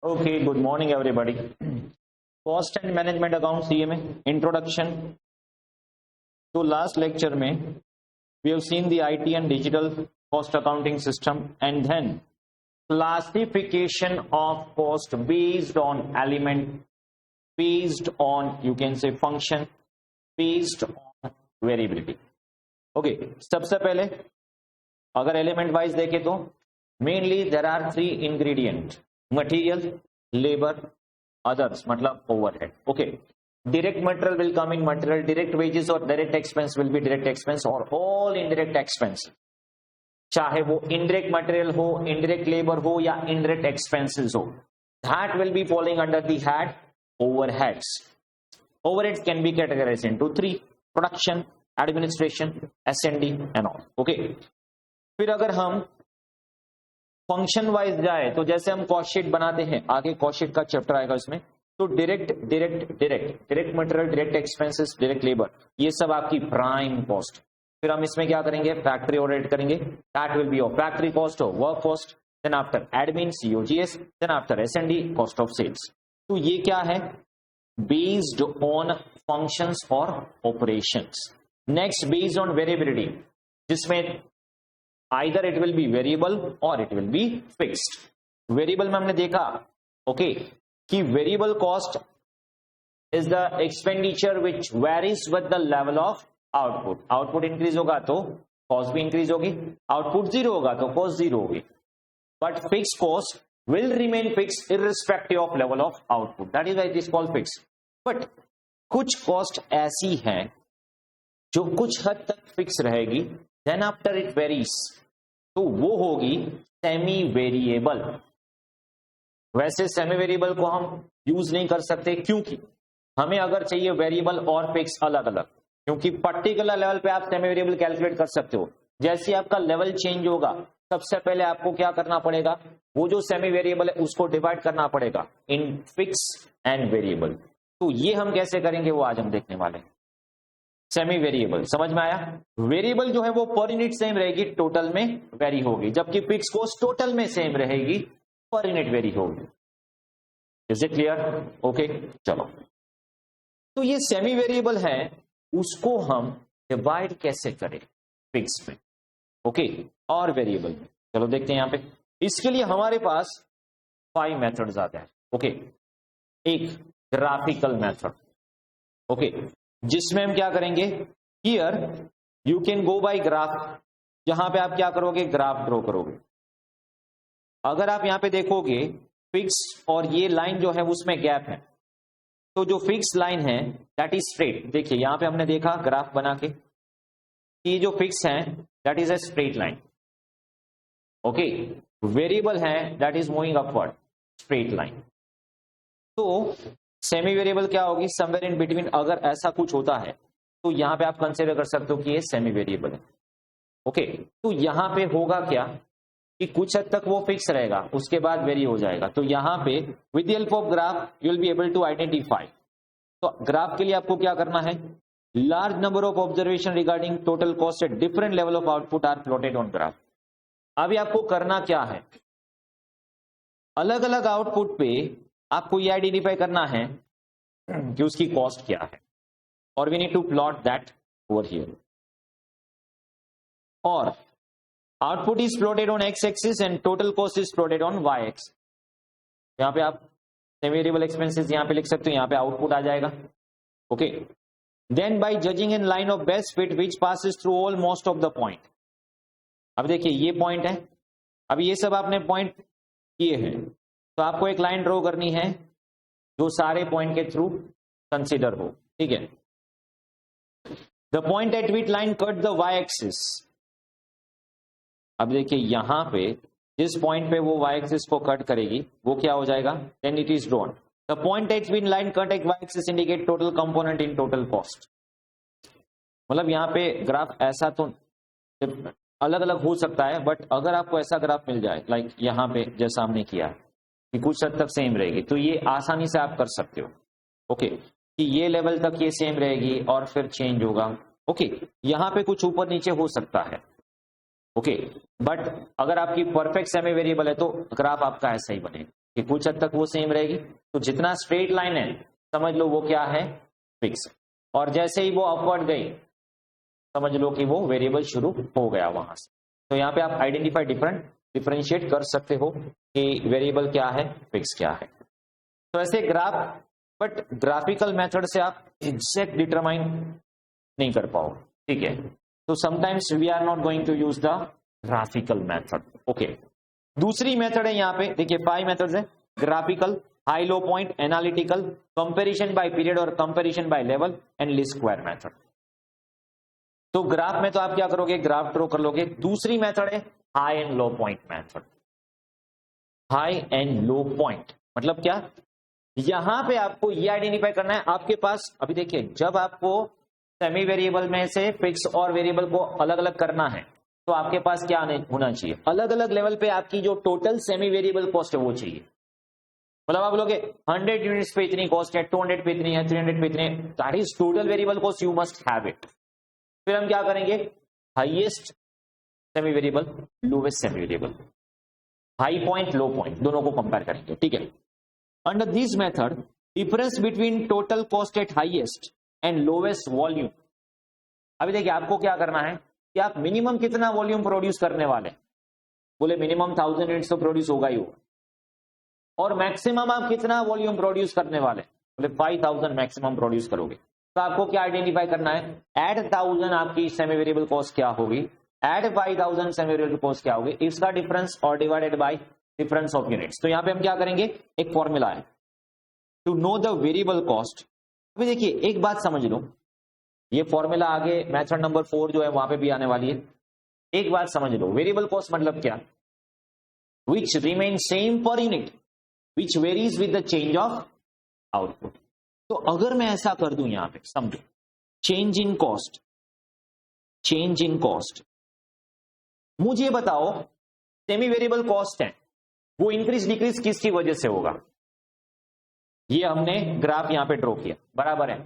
Okay, good morning everybody. Cost and Management Account CA में Introduction. तो last lecture में we have seen the IT and digital cost accounting system and then classification of cost based on element, based on you can say function, based on variability. Okay, सबसे पहले अगर element wise देखें तो mainly there are three ingredient. Material, labor, others मतलब overhead. Okay, direct material will come in material, direct wages or direct expense will be direct expense or all indirect expense, चाहे वो indirect material हो, indirect labor हो या indirect expenses हो, that will be falling under the head overheads. Overheads can be categorized into three: production, administration, S&D and all. Okay, फिर अगर हम function wise जाए तो जैसे हम कॉस्ट शीट बनाते हैं, आगे कॉस्ट शीट का चैप्टर आएगा इसमें, तो direct material, direct expenses, direct labour, ये सब आपकी प्राइम कॉस्ट. फिर हम इसमें क्या करेंगे, फैक्ट्री ओवरहेड करेंगे, that will be of factory cost और work cost, then after admin COGS, then after S&D cost of sales. तो ये क्या है, बेस्ड ऑन फंक्शंस और operations. Next based on variability, जिसमें either it will be variable or it will be fixed. Variable में हमने देखा okay कि variable cost is the expenditure which varies with the level of output. Output increase होगा तो cost भी increase होगी, output zero होगा तो cost zero होगी. But fixed cost will remain fixed irrespective of level of output. That is why it is called fixed. But कुछ cost ऐसी हैं जो कुछ हद तक fix रहेगी, then after it varies, तो वो होगी सेमी वेरिएबल. वैसे सेमी वेरिएबल को हम यूज नहीं कर सकते, क्योंकि हमें अगर चाहिए वेरिएबल और फिक्स अलग अलग, क्योंकि पर्टिकुलर लेवल पे आप सेमी वेरिएबल कैलकुलेट कर सकते हो. जैसे आपका लेवल चेंज होगा, सबसे पहले आपको क्या करना पड़ेगा, वो जो सेमी वेरिएबल है उसको डिवाइड करना पड़ेगा इन फिक्स एंड वेरिएबल. तो ये हम कैसे करेंगे वो आज हम देखने वाले हैं. सेमी वेरिएबल समझ में आया. वेरिएबल जो है वो पर यूनिट सेम रहेगी, टोटल में वेरी होगी, जबकि फिक्स कॉस्ट टोटल में सेम रहेगी, पर यूनिट वेरी होगी. Is it clear? ओके, चलो. तो ये सेमी वेरिएबल है, उसको हम डिवाइड कैसे करें फिक्स में, ओके, और वेरिएबल में. चलो देखते हैं यहां पे. इसके लिए हमारे पास 5 मेथड्स आते हैं. ओके, एक ग्राफिकल मेथड, ओके, जिसमें हम क्या करेंगे, here you can go by graph. यहां पे आप क्या करोगे, ग्राफ ड्रॉ करोगे. अगर आप यहां पे देखोगे फिक्स और ये लाइन जो है उसमें गैप है, तो जो फिक्स लाइन है दैट इज स्ट्रेट. देखिए यहां पे हमने देखा ग्राफ बना के कि जो फिक्स है that is a straight line. Okay, variable है that is moving upward, straight line. तो सेमी वेरिएबल क्या होगी, समवेयर इन बिटवीन. अगर ऐसा कुछ होता है तो यहां पे आप कंसीडर कर सकते हो कि ये सेमी वेरिएबल है. ओके, तो यहां पे होगा क्या कि कुछ हद तक वो फिक्स रहेगा, उसके बाद वेरी हो जाएगा. तो यहां पे with the help of graph you will be able to identify. तो ग्राफ के लिए आपको क्या करना है, large number of observation regarding total cost at different level of output are plotted on graph. अभी आपको करना क्या है, अलग अलग आउटपुट पे आपको ये आइडेंटिफाई करना है कि उसकी कॉस्ट क्या है, और we need to plot that over here. और output is plotted on X axis and total cost is plotted on Y X. यहां पे आप वेरिएबल एक्सपेंसेस यहां पे लिख सकते हो, यहां पे आउटपुट आ जाएगा. Okay, then by judging in line of best fit which passes through almost of the point. अब देखिए ये पॉइंट है, अब ये सब आपने पॉइंट किए हैं, तो आपको एक लाइन ड्रॉ करनी है जो सारे पॉइंट के थ्रू कंसीडर हो. ठीक है, the point at which line cut the Y axis. अब देखिए यहां पे जिस पॉइंट पे वो वाई एक्सिस को कट करेगी वो क्या हो जाएगा, then it is drawn. The point at which line cut at Y axis indicate total component in total cost. मतलब यहां पे ग्राफ ऐसा तो अलग अलग हो सकता है, बट अगर आपको ऐसा ग्राफ मिल जाए लाइक यहां पे जैसा हमने किया कि कुछ हद तक सेम रहेगी, तो ये आसानी से आप कर सकते हो. ओके, कि ये लेवल तक ये सेम रहेगी और फिर चेंज होगा. ओके, यहां पे कुछ ऊपर नीचे हो सकता है. ओके, बट अगर आपकी परफेक्ट सेमी वेरिएबल है तो ग्राफ आपका ऐसा ही बनेगा. कि कुछ हद तक वो सेम रहेगी। तो जितना स्ट्रेट लाइन है समझ लो वो क्या है, फिक्स। और जैसे ही वो अपवर्ड गई समझ लो कि वो वेरिएबल शुरू हो गया वहां से। तो यहाँ पे आप आइडेंटिफाई डिफरेंशिएट कर सकते हो कि वेरिएबल क्या है, फिक्स क्या है। तो ऐसे ग्राफ, बट ग्राफिकल मेथड से आप एग्जैक्ट डिटरमाइन नहीं कर पाओगे, ठीक है। तो sometimes we are not going to use the graphical method. Okay, दूसरी मेथड है यहाँ पे, देखिए 5 मेथड्स है, graphical, high low point, analytical, comparison by period और comparison by level and least square method. तो ग्राफ में तो आप क्या करोगे, ग्राफ ड्रॉ कर लोगे। दूसरी मेथड है high and low point method. High and low point मतलब क्या, यहां पे आपको ये आइडेंटिफाई करना है, आपके पास अभी देखिए जब आपको सेमी वेरिएबल में से फिक्स और वेरिएबल को अलग अलग करना है तो आपके पास क्या होना चाहिए, अलग अलग लेवल पे आपकी जो टोटल सेमी वेरिएबल कॉस्ट है वो चाहिए। मतलब आप बोलोगे 100 यूनिट्स पे इतनी कॉस्ट है, 200 पे इतनी है, 300 पे इतनी है, that is total variable cost, you must have it. फिर हम क्या करेंगे, highest semi variable, lowest semi variable, high point low point दोनों को कंपेयर करेंगे, ठीक है। Under this method difference between total cost at highest and lowest volume. अभी देखिए आपको क्या करना है कि आप मिनिमम कितना वॉल्यूम प्रोड्यूस करने वाले, बोले मिनिमम 1000 यूनिट्स तो प्रोड्यूस होगा ही होगा, और मैक्सिमम आप कितना वॉल्यूम प्रोड्यूस करने वाले, बोले 5000 मैक्सिमम प्रोड्यूस करोगे। तो आपको क्या आइडेंटिफाई करना है, एट 1000 आपकी सेमी वेरिएबल कॉस्ट क्या होगी, एट 5000 सेमी वेरिएबल कॉस्ट क्या होगी, इसका डिफरेंस और divided by difference of units. तो यहां पे हम क्या करेंगे, एक फॉर्मूला है to know the variable cost. अभी देखिए एक बात समझ लो, ये फॉर्मूला आगे मेथड नंबर 4 जो है वहां पे भी आने वाली है। एक बात समझ लो, वेरिएबल कॉस्ट मतलब क्या, which remain same per unit which varies with the change of output. तो अगर मैं ऐसा कर दूं यहां पे, समझो change in cost, change in cost, मुझे बताओ सेमी वेरिएबल कॉस्ट है वो इंक्रीज डिक्रीज किसकी वजह से होगा। ये हमने ग्राफ यहां पे ड्रॉ किया, बराबर है।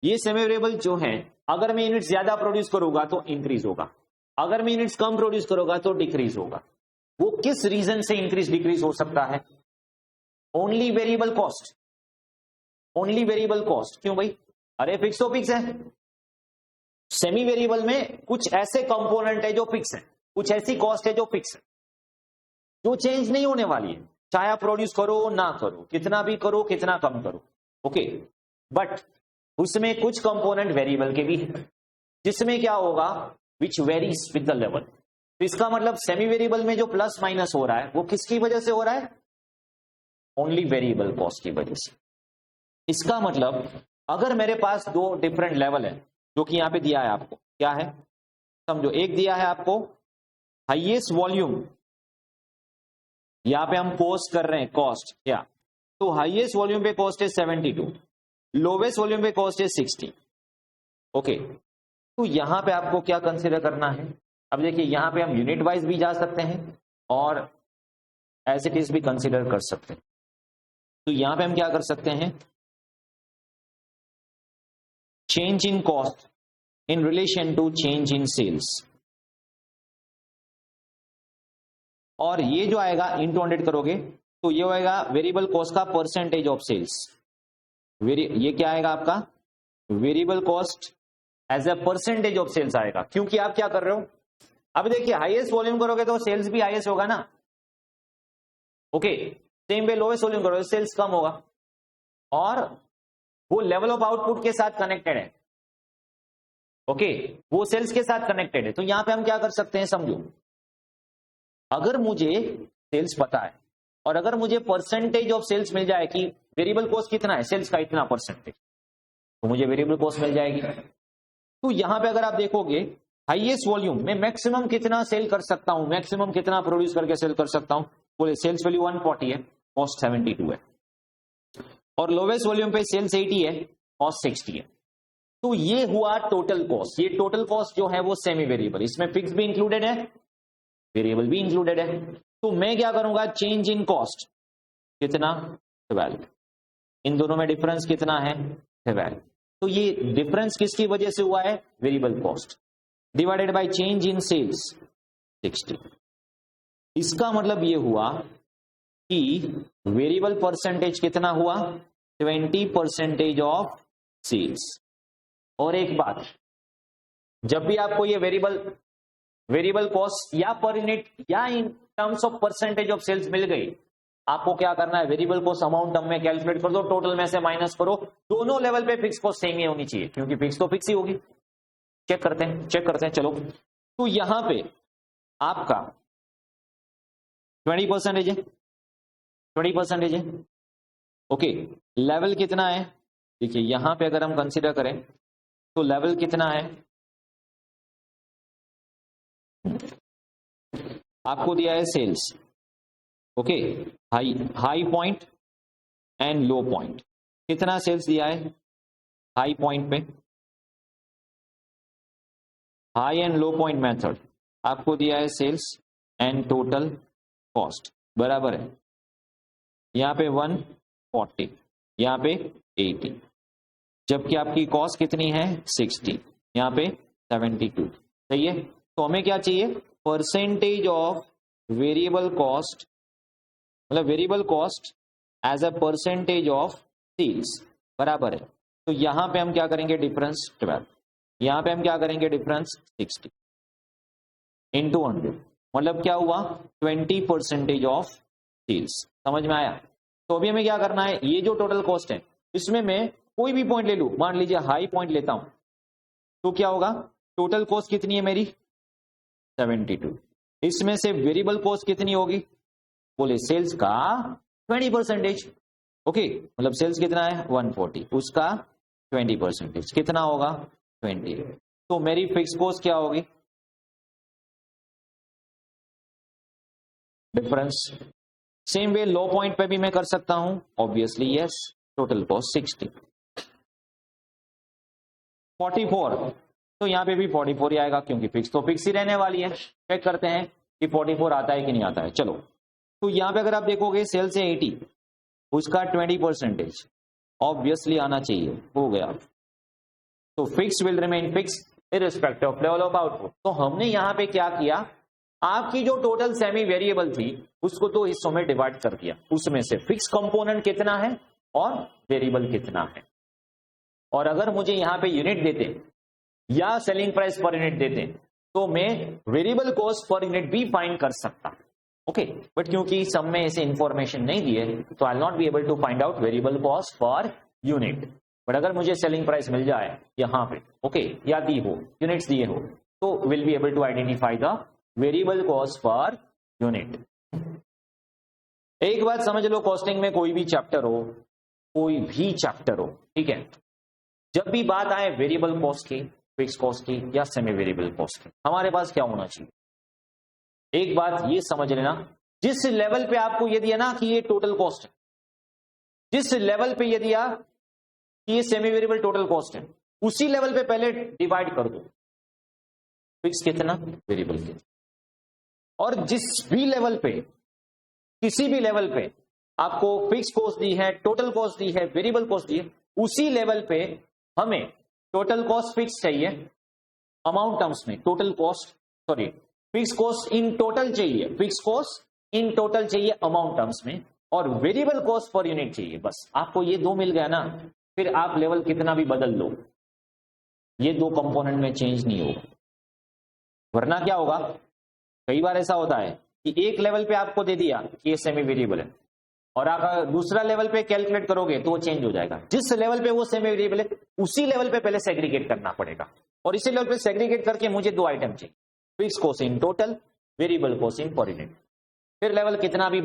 ये सेमी वेरिएबल जो है अगर मैं यूनिट ज्यादा प्रोड्यूस करूंगा तो इंक्रीज होगा, अगर मैं यूनिट्स कम प्रोड्यूस करूंगा तो डिक्रीज होगा। वो किस रीजन से इंक्रीज डिक्रीज हो सकता है, only variable cost, only variable cost. क्यों भाई, अरे फिक्स तो फिक्स है, सेमी वेरिएबल में कुछ ऐसे कंपोनेंट है जो फिक्स है, कुछ ऐसी कॉस्ट है जो फिक्स है, जो चेंज नहीं होने वाली है, चाहे आप प्रोड्यूस करो ना करो, कितना भी करो कितना कम करो, ओके। बट उसमें कुछ कंपोनेंट वेरिएबल के भी है जिसमें क्या होगा, विच वेरीज विद द लेवल। तो इसका मतलब सेमी वेरिएबल में जो प्लस माइनस हो रहा है वो किसकी वजह से हो रहा है, ओनली वेरिएबल कॉस्ट की वजह से। इसका मतलब अगर मेरे पास दो डिफरेंट लेवल है, जो कि यहां पे दिया है आपको, क्या है समझो, एक दिया है आपको हाईएस्ट वॉल्यूम, यहां पे हम कॉस्ट कर रहे हैं कॉस्ट क्या, तो हाईएस्ट वॉल्यूम पे कॉस्ट है 72, लोवेस्ट वॉल्यूम पे कॉस्ट है 60, ओके। तो यहां पे आपको क्या कंसीडर करना है, अब देखिए यहां पे हम यूनिट वाइज भी जा सकते हैं और एज इट इज भी कंसीडर कर सकते हैं। तो यहां पे हम क्या कर सकते हैं, change in cost in relation to change in sales, और ये जो आएगा इन 200 करोगे तो ये होएगा वेरिएबल कॉस्ट का परसेंटेज ऑफ सेल्स। ये क्या आएगा आपका, variable cost as a percentage of sales आएगा, क्योंकि आप क्या कर रहे हो, अब देखिए हाईएस्ट वॉल्यूम करोगे तो सेल्स भी हाईएस्ट होगा ना, okay. Same way lowest volume करोगे सेल्स कम होगा, और वो लेवल ऑफ आउटपुट के साथ कनेक्टेड है, ओके, वो सेल्स के साथ कनेक्टेड है। तो यहां पे हम क्या कर सकते हैं, समझो अगर मुझे सेल्स पता है और अगर मुझे परसेंटेज ऑफ सेल्स मिल जाए कि वेरिएबल कॉस्ट कितना है, सेल्स का इतना परसेंटेज, तो मुझे वेरिएबल कॉस्ट मिल जाएगी। तो यहां पे अगर आप देखोगे हाईएस्ट वॉल्यूम में मैक्सिमम कितना सेल कर सकता हूं, मैक्सिमम कितना प्रोड्यूस करके सेल कर सकता हूं, बोले सेल्स वैल्यू 140 है, कॉस्ट 72 है, और लोवेस्ट वॉल्यूम पे सेल्स 80 है, कॉस्ट 60 है। तो ये हुआ टोटल कॉस्ट। ये टोटल कॉस्ट जो है वो सेमी वेरिएबल, इसमें फिक्स भी इंक्लूडेड है, वेरिएबल भी इंक्लूडेड है। तो मैं क्या करूंगा, चेंज इन कॉस्ट कितना 12, इन दोनों में डिफरेंस कितना है 12, तो ये डिफरेंस किसकी वजह से हुआ है, variable cost, divided by change in sales 60। इसका मतलब ये हुआ कि वेरिएबल परसेंटेज कितना हुआ, 20% ऑफ सेल्स। और एक बात, जब भी आपको ये वेरिएबल कॉस्ट या पर यूनिट या in terms of percentage of sales मिल गई, आपको क्या करना है, वेरिएबल कॉस्ट अमाउंट टर्म में कैलकुलेट कर दो, टोटल में से माइनस करो, दोनों लेवल पे फिक्स कॉस्ट सेम ही होनी चाहिए, क्योंकि फिक्स तो फिक्स ही होगी। चेक करते हैं चलो। तो यहां पे आपका 20% है, 20% है। ओके, लेवल कितना है, देखिए यहां पे अगर हम कंसीडर करें तो लेवल कितना है, आपको दिया है sales. Okay, high point and low point, कितना सेल्स दिया है हाई पॉइंट पे, high and low point method आपको दिया है सेल्स एंड टोटल कॉस्ट बराबर है, यहां पे 140, यहां पे 80, जबकि आपकी कॉस्ट कितनी है 60, यहां पे 72। सही है, तो हमें क्या चाहिए, परसेंटेज ऑफ वेरिएबल कॉस्ट, मतलब variable cost as a percentage of sales बराबर है। तो यहां पे हम क्या करेंगे, डिफरेंस 12, यहां पे हम क्या करेंगे, डिफरेंस 60 इंटू 100, मतलब क्या हुआ 20% ऑफ सेल्स। समझ में आया। तो अभी हमें क्या करना है, ये जो टोटल कॉस्ट है इसमें मैं कोई भी पॉइंट ले लूं, मान लीजिए हाई पॉइंट लेता हूं, तो क्या होगा, टोटल कॉस्ट कितनी है मेरी 72, इसमें से वेरिएबल कॉस्ट कितनी होगी, बोले सेल्स का 20%। ओके, मतलब सेल्स कितना है 140, उसका 20% कितना होगा 20। तो मेरी फिक्स कॉस्ट क्या होगी, डिफरेंस। सेम वे लो पॉइंट पे भी मैं कर सकता हूं, ऑब्वियसली यस, टोटल कॉस्ट 60। 44, तो यहां पे भी 44 ही आएगा, क्योंकि फिक्स तो फिक्स ही रहने वाली है। चेक करते हैं कि 44 आता है कि नहीं आता है। चलो, तो यहां पे अगर आप देखोगे सेल्स है 80, उसका 20% ऑब्वियसली आना चाहिए, हो गया। तो fix will remain fix irrespective of level of output. तो हमने यहां पे क्या किया, आपकी जो टोटल सेमी वेरिएबल थी उसको दो हिस्सों में डिवाइड कर दिया, उसमें से फिक्स कंपोनेंट कितना है और वेरिएबल कितना है। और अगर मुझे यहां पे यूनिट देते या सेलिंग प्राइस पर यूनिट देते तो मैं वेरिएबल कॉस्ट पर यूनिट भी फाइंड कर सकता। ओके, बट क्योंकि सब में ऐसे इंफॉर्मेशन नहीं दिए तो I will not be able to find out variable cost per unit. But अगर मुझे सेलिंग प्राइस मिल जाए यहां पे, ओके, या दी हो, यूनिट्स दिए हो, तो will be able to identify the variable cost per unit. एक बात समझ लो, कॉस्टिंग में कोई भी चैप्टर हो, ठीक है, जब भी बात आए वेरिएबल कॉस्ट की, फिक्स कॉस्ट की या सेमी वेरिएबल कॉस्ट की, हमारे पास क्या होना चाहिए, एक बात ये समझ लेना, जिस लेवल पे आपको ये दिया ना कि ये टोटल कॉस्ट है, जिस लेवल पे ये दिया कि ये सेमी वेरिएबल टोटल कॉस्ट है, उसी लेवल पे पहले डिवाइड कर दो, फिक्स कितना वेरिएबल कितना। और जिस भी लेवल पे, किसी भी लेवल पे आपको फिक्स कॉस्ट दी है, टोटल कॉस्ट दी है, वेरिएबल कॉस्ट दी है, उसी लेवल पे हमें टोटल कॉस्ट फिक्स चाहिए अमाउंट टर्म्स में, total cost sorry fix cost in total चाहिए, फिक्स कॉस्ट इन टोटल चाहिए अमाउंट टर्म्स में, और वेरिएबल कॉस्ट पर यूनिट चाहिए। बस आपको ये दो मिल गया ना, फिर आप लेवल कितना भी बदल लो, ये दो कंपोनेंट में चेंज नहीं होगा। वरना क्या होगा, कई बार ऐसा होता है कि एक लेवल पे आपको दे दिया कि ये सेमी वेरिएबल है, और आप दूसरा लेवल पे कैलकुलेट करोगे तो वो चेंज हो जाएगा। जिस लेवल पे वो सेमी वेरिएबल है उसी लेवल पे पहले सेग्रीगेट करना पड़ेगा, और इसी लेवल पे सेग्रीगेट करके मुझे दो आइटम चाहिए, fix cost in total, variable cost in per unit. फिर लेवल कितना भी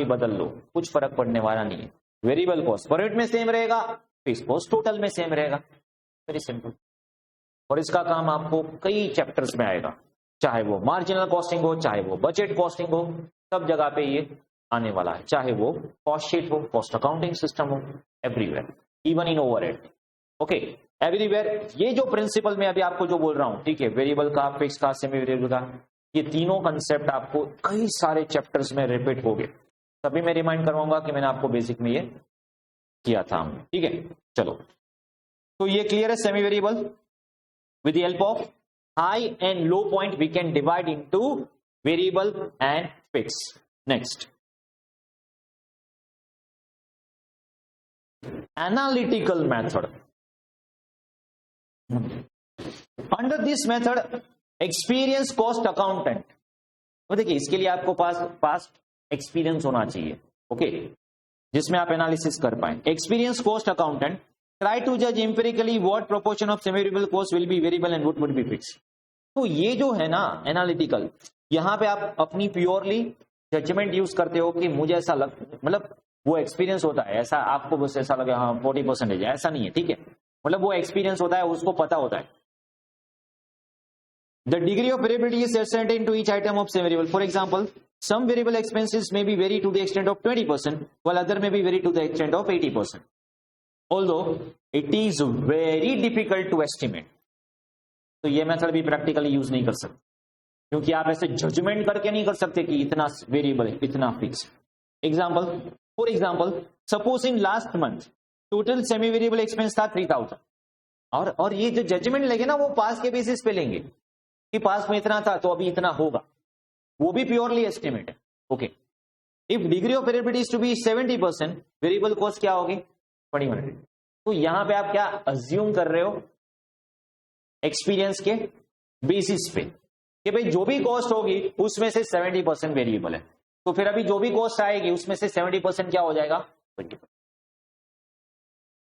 बदल लो, कुछ फर्क पड़ने वाला नहीं है। वेरिएबल कॉस्ट पर यूनिट में सेम रहेगा, फिक्स कॉस्ट टोटल में सेम रहेगा, वेरी सिंपल। और इसका काम आपको कई चैप्टर्स में आएगा, चाहे वो मार्जिनल कॉस्टिंग हो, चाहे वो बजट कॉस्टिंग हो, सब जगह पे ये आने वाला है, चाहे वो कॉस्ट शीट हो, कॉस्ट अकाउंटिंग सिस्टम हो, everywhere, even in overhead. Okay, everywhere ये जो प्रिंसिपल में अभी आपको जो बोल रहा हूं, ठीक है, वेरिएबल का, फिक्स का, सेमी वेरिएबल का, ये तीनों कंसेप्ट आपको कई सारे चैप्टर्स में रिपीट हो गए। तभी मैं रिमाइंड करवाऊंगा कि मैंने आपको बेसिक में ये किया था, ठीक है। चलो, तो ये क्लियर है, semi variable with the help of high and low point we can divide into variable and fixed. Next, analytical method. Under this method experience cost accountant. तो देखिए इसके लिए आपको पास्ट एक्सपीरियंस होना चाहिए, ओके, जिसमें आप एनालिसिस कर पाए. Experience cost accountant try to जज empirically what proportion of semi variable cost will be variable and what would be fix. तो ये जो है ना एनालिटिकल, यहां पे आप अपनी प्योरली जजमेंट यूज करते हो कि मुझे ऐसा मतलब वो एक्सपीरियंस होता है, ऐसा आपको बस ऐसा लगे हाँ 40% है, ऐसा नहीं है, ठीक है. मतलब वो एक्सपीरियंस होता है, उसको पता होता है. The degree of variability is certain to each item of same variable. For example, some variable expenses may be vary to the extent of 20%, while other may be vary to the extent of 80%. Although it is very difficult to estimate. तो ये method भी practically use नहीं कर सकते, क्योंकि आप ऐसे judgement करके नहीं कर सकते कि इतना वेरिएबल है, इतना fix. Example, for example, suppose in last month total semi variable expense था 3000, और ये जो जजमेंट लेंगे ना वो पास के बेसिस पे लेंगे कि पास में इतना था तो अभी इतना होगा, वो भी प्योरली एस्टिमेट है, okay. If degree of variability is to be 70%, variable cost क्या होगी 2000. तो यहां पे आप क्या अज्यूम कर रहे हो एक्सपीरियंस के बेसिस पे कि भाई जो भी कॉस्ट होगी उसमें से 70% वेरिएबल है, तो फिर अभी जो भी कॉस्ट आएगी उसमें से 70% क्या हो जाएगा 20%.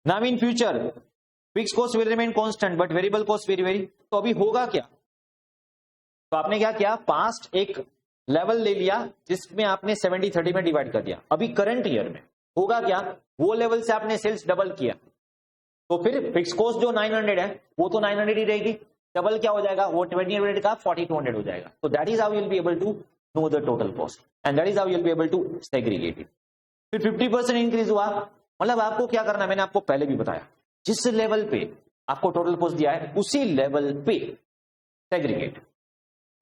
Now in future fix cost will remain constant but variable cost very. तो अभी होगा क्या, तो आपने क्या किया, पास्ट एक लेवल ले लिया जिसमें आपने 70-30 में डिवाइड कर दिया. अभी करंट ईयर में होगा क्या, वो लेवल से आपने सेल्स डबल किया, तो फिर फिक्स कॉस्ट जो 900 है वो तो 900 ही रहेगी, डबल क्या हो जाएगा, वो 2000 का 4200 हो जाएगा. तो that is how you will be able to know the total cost and that is how you will be able to segregate it. फिर 50% इंक्रीज हुआ, मतलब आपको क्या करना है, मैंने आपको पहले भी बताया, जिस लेवल पे आपको टोटल कॉस्ट दिया है उसी लेवल पे सेग्रीगेट.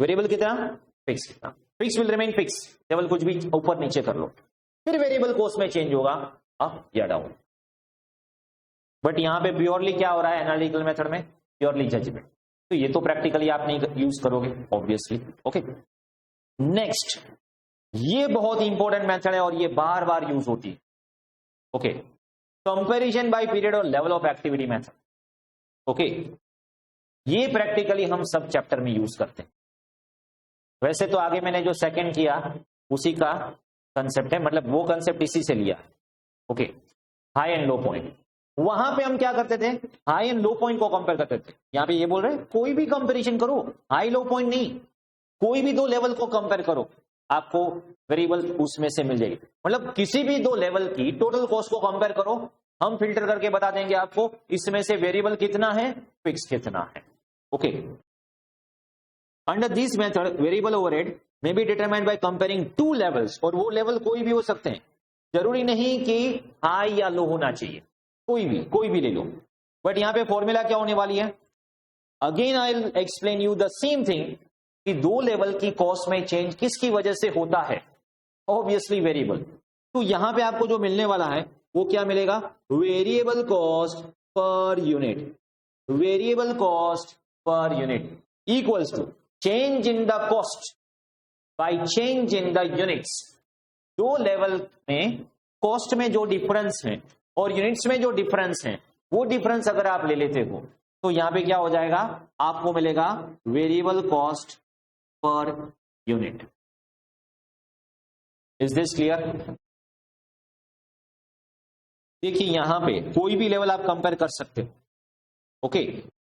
वेरिएबल कितना, फिक्स कितना, fix will remain fix, level कुछ भी ऊपर नीचे कर लो. फिर वेरिएबल कॉस्ट में चेंज होगा अप या डाउन. बट यहां पे प्योरली क्या हो रहा है एनालिटिकल मेथड में, प्योरली जजमेंट. तो ये तो प्रैक्टिकली आप नहीं यूज करोगे ऑब्वियसली, ओके. नेक्स्ट, ये बहुत इंपॉर्टेंट मेथड है और ये बार बार यूज होती है, ओके. कंपैरिजन बाय पीरियड और level of activity method, okay. ये प्रैक्टिकली हम सब चैप्टर में यूज करते हैं. वैसे तो आगे मैंने जो सेकंड किया उसी का कंसेप्ट है, मतलब वो कंसेप्ट इसी से लिया, okay. High and low point, वहां पे हम क्या करते थे, हाई एंड लो पॉइंट को कंपेयर करते थे. यहां पे ये बोल रहे कोई भी कंपैरिजन करो, हाई लो पॉइंट नहीं, कोई भी दो लेवल को कंपेयर करो, आपको वेरिएबल उसमें से मिल जाएगी. मतलब किसी भी दो लेवल की टोटल कॉस्ट को कंपेयर करो, हम फिल्टर करके बता देंगे आपको इसमें से वेरिएबल कितना है, फिक्स कितना है, okay. Under this method variable overhead may be determined by comparing two levels, और वो लेवल कोई भी हो सकते हैं, जरूरी नहीं कि हाई या लो होना चाहिए, कोई भी ले लो. बट यहां पे फॉर्मूला क्या होने वाली है, again I will explain you the same thing कि दो लेवल की कॉस्ट में चेंज किसकी वजह से होता है, ऑब्वियसली वेरिएबल. तो यहां पे आपको जो मिलने वाला है वो क्या मिलेगा, variable cost per unit, variable cost per unit equals to change in the cost by change in the units. दो लेवल में कॉस्ट में जो डिफरेंस है और यूनिट्स में जो डिफरेंस है, वो डिफरेंस अगर आप ले लेते हो तो यहां पे क्या हो जाएगा, आपको मिलेगा variable cost per unit. Is this clear? देखिए यहां पे कोई भी लेवल आप कंपेयर कर सकते हो, ओके.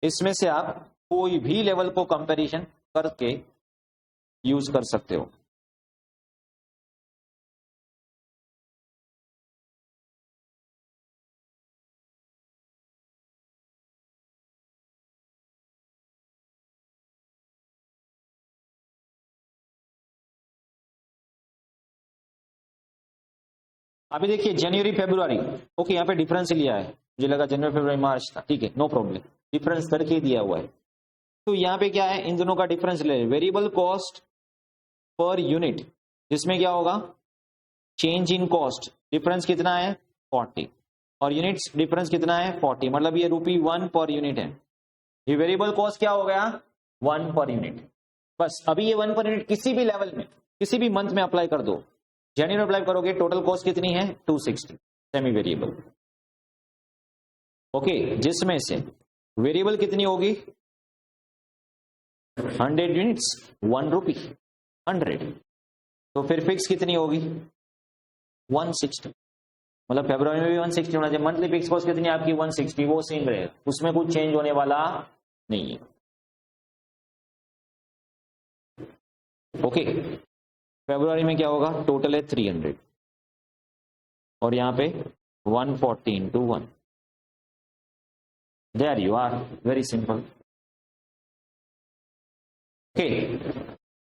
इसमें से आप कोई भी लेवल को कंपैरिजन करके यूज कर सकते हो. अभी देखिए जनवरी फरवरी, ओके, यहाँ पे डिफरेंस लिया है, मुझे लगा जनवरी फरवरी मार्च था, ठीक है, नो प्रॉब्लम, डिफरेंस करके दिया हुआ है. तो यहाँ पे क्या है, इन दोनों का डिफरेंस ले, वेरिएबल कॉस्ट पर यूनिट, जिसमें क्या होगा, चेंज इन कॉस्ट, डिफरेंस कितना है 40, और यूनिट्स डिफरेंस कितना है 40, मतलब ये ₹1 पर यूनिट है. ये वेरिएबल कॉस्ट क्या हो गया 1 पर यूनिट. बस अभी ये 1 पर यूनिट किसी भी लेवल में किसी भी मंथ में अप्लाई कर दो, जेन्युइन अप्लाई करोगे, टोटल कॉस्ट कितनी है 260 सेमी वेरिएबल। ओके, जिसमें से वेरिएबल कितनी होगी 100 यूनिट्स 1 रुपी 100, तो फिर फिक्स कितनी होगी 160, मतलब फरवरी में भी 160 होना चाहिए। मंथली फिक्स कॉस्ट कितनी है आपकी 160, वो सेम रहेगा, उसमें कुछ चेंज होने वाला नहीं है। ओके, फरवरी में क्या होगा, टोटल है 300 और यहां पे 140 into 1, there you are, very simple. Okay,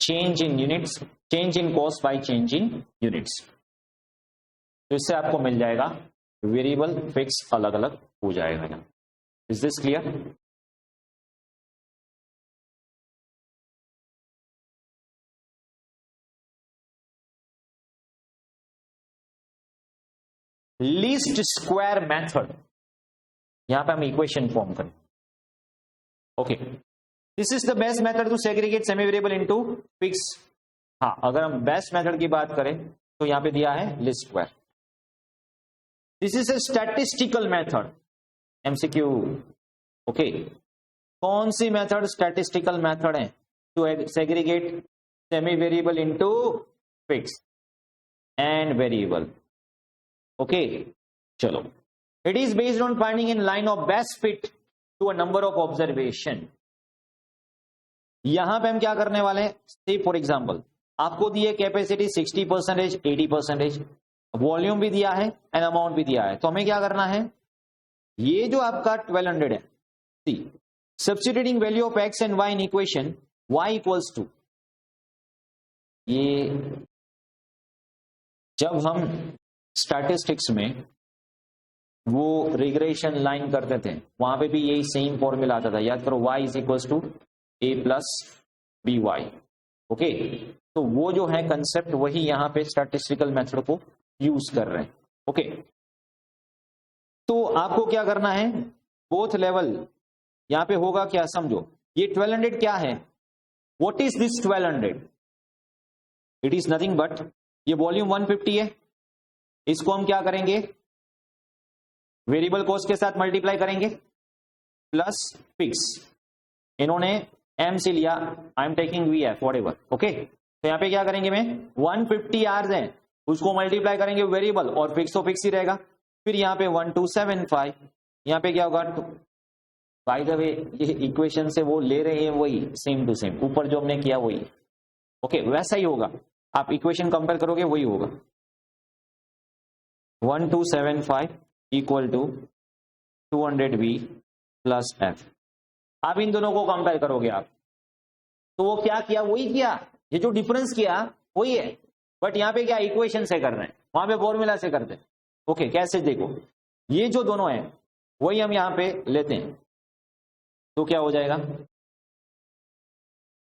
change in units, change in cost by change in units, तो इससे आपको मिल जाएगा वेरिएबल फिक्स अलग अलग हो जाएगा। Is this clear? Least square method, यहां पे हम इक्वेशन फॉर्म करें। Okay, this is the best method to segregate semi variable into fix. हाँ, अगर हम बेस्ट मेथड की बात करें तो यहां पे दिया है least square. This is a statistical method, MCQ. Okay, कौन सी मेथड स्टैटिस्टिकल मेथड है to segregate semi variable into fix and variable. Okay, चलो, it is based on finding in line of best fit to a number of observation. यहां पे हम क्या करने वाले हैं, सी फॉर एग्जांपल आपको दिए कैपेसिटी 60%, 80%, वॉल्यूम भी दिया है एंड अमाउंट भी दिया है, तो हमें क्या करना है, ये जो आपका 1200 है, see substituting value of X and Y in equation y equals to, ये जब हम स्टैटिस्टिक्स में वो रिग्रेशन लाइन करते थे वहां पे भी यही सेम फॉर्मूला आता था, याद करो, y is equals to a plus B Y. Okay, तो वो जो है कंसेप्ट वही यहां पे स्टैटिस्टिकल मेथड को यूज कर रहे हैं। ओके, तो आपको क्या करना है, बोथ लेवल यहां पे होगा क्या, समझो, ये 1200 क्या है, what is this 1200, it is nothing but, ये वॉल्यूम 150 है, इसको हम क्या करेंगे, वेरिएबल कॉस्ट के साथ मल्टीप्लाई करेंगे प्लस फिक्स, इन्होंने एम से लिया, I am taking V F whatever. Okay, तो यहां पे क्या करेंगे, में 150 आवर्स है, उसको मल्टीप्लाई करेंगे वेरिएबल, और फिक्स तो फिक्स ही रहेगा। फिर यहाँ पे 1275, यहाँ पे क्या होगा, बाय द वे ये इक्वेशन से वो ले रहे हैं वही सेम टू सेम, ऊपर जो हमने किया वही। ओके, वैसा ही होगा, आप इक्वेशन कंपेयर करोगे वही होगा, 1275 equal to 200v plus F. आप इन दोनों को कंपेयर करोगे आप, तो वो क्या किया, वही किया, ये जो डिफरेंस किया वही है, बट यहाँ पे क्या इक्वेशन से कर रहे हैं, वहां पे फॉर्मूला से करते हैं। ओके, कैसे, देखो, ये जो दोनों है वही हम यहां पे लेते हैं, तो क्या हो जाएगा,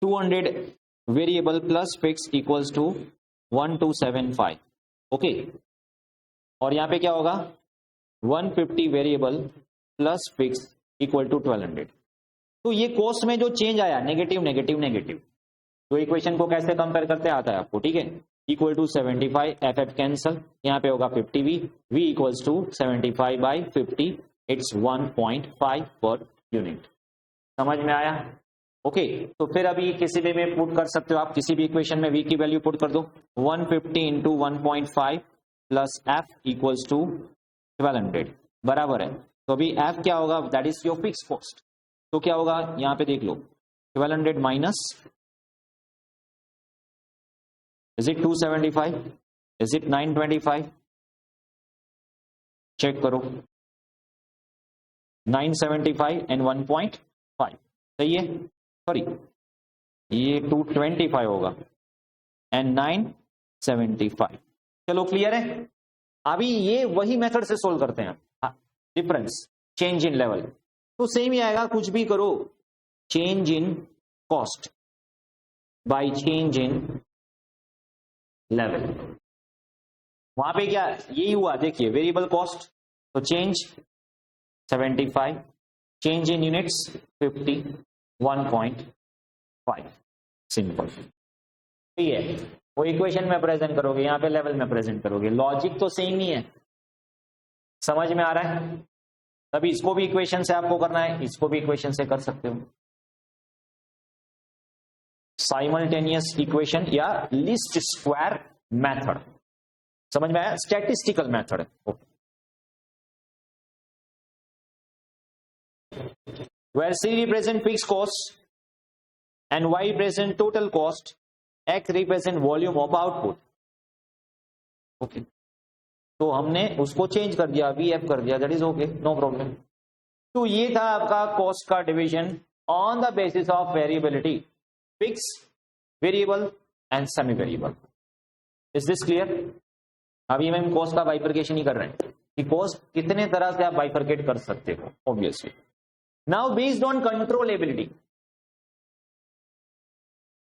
200 variable plus fix equals to 1275। Okay, और यहां पे क्या होगा, 150 variable plus fix equal to 1200। तो ये कॉस्ट में जो चेंज आया, नेगेटिव नेगेटिव नेगेटिव, तो इक्वेशन को कैसे कंपेयर करते आता है आपको, ठीक है, equal to 75, F F cancel, यहाँ पे होगा 50v, v equals to 75 by 50, it's 1.5 per unit. समझ में आया? ओके, तो फिर अभी किसी भी में पुट कर सकते हो आप, किसी भी इक्वेशन में v की वैल्यू पुट कर दो, 150 into 1.5 plus F equals to 1200 बराबर है। तो अभी f क्या होगा, that is your fix cost, तो क्या होगा, यहां पे देख लो, 1200 minus, is it 275, is it 925, check करो, 975 एंड 1.5 सही है, सॉरी ये 225 होगा एंड 975। चलो क्लियर है? अभी ये वही मेथड से सोल्व करते हैं, डिफरेंस चेंज इन लेवल, तो सेम ही आएगा, कुछ भी करो, change in cost by change in level. वहां पे क्या यही हुआ, देखिए, वेरिएबल कॉस्ट, तो change 75, change in units 50, 1.5, simple, ठीक है। वो इक्वेशन में प्रेजेंट करोगे, यहाँ पे लेवल में प्रेजेंट करोगे, लॉजिक तो सेम ही है। समझ में आ रहा है? तभी इसको भी इक्वेशन से आपको करना है, इसको भी इक्वेशन से कर सकते हो। साइमल्टेनियस इक्वेशन या लीस्ट स्क्वायर मेथड, समझ में आया? स्टैटिस्टिकल मेथड है। Where C represent fixed cost and Y represent total cost, X represent volume of output. Okay, तो हमने उसको चेंज कर दिया, VF कर दिया, that is okay, no problem. तो ये था आपका कॉस्ट का division on the basis of variability, fix, variable and semi variable. Is this clear? अभी हम कॉस्ट का बाइफरकेशन ही कर रहे हैं कि कॉस्ट कितने तरह से आप बाइफरकेट कर सकते हो, obviously. Now based on controllability,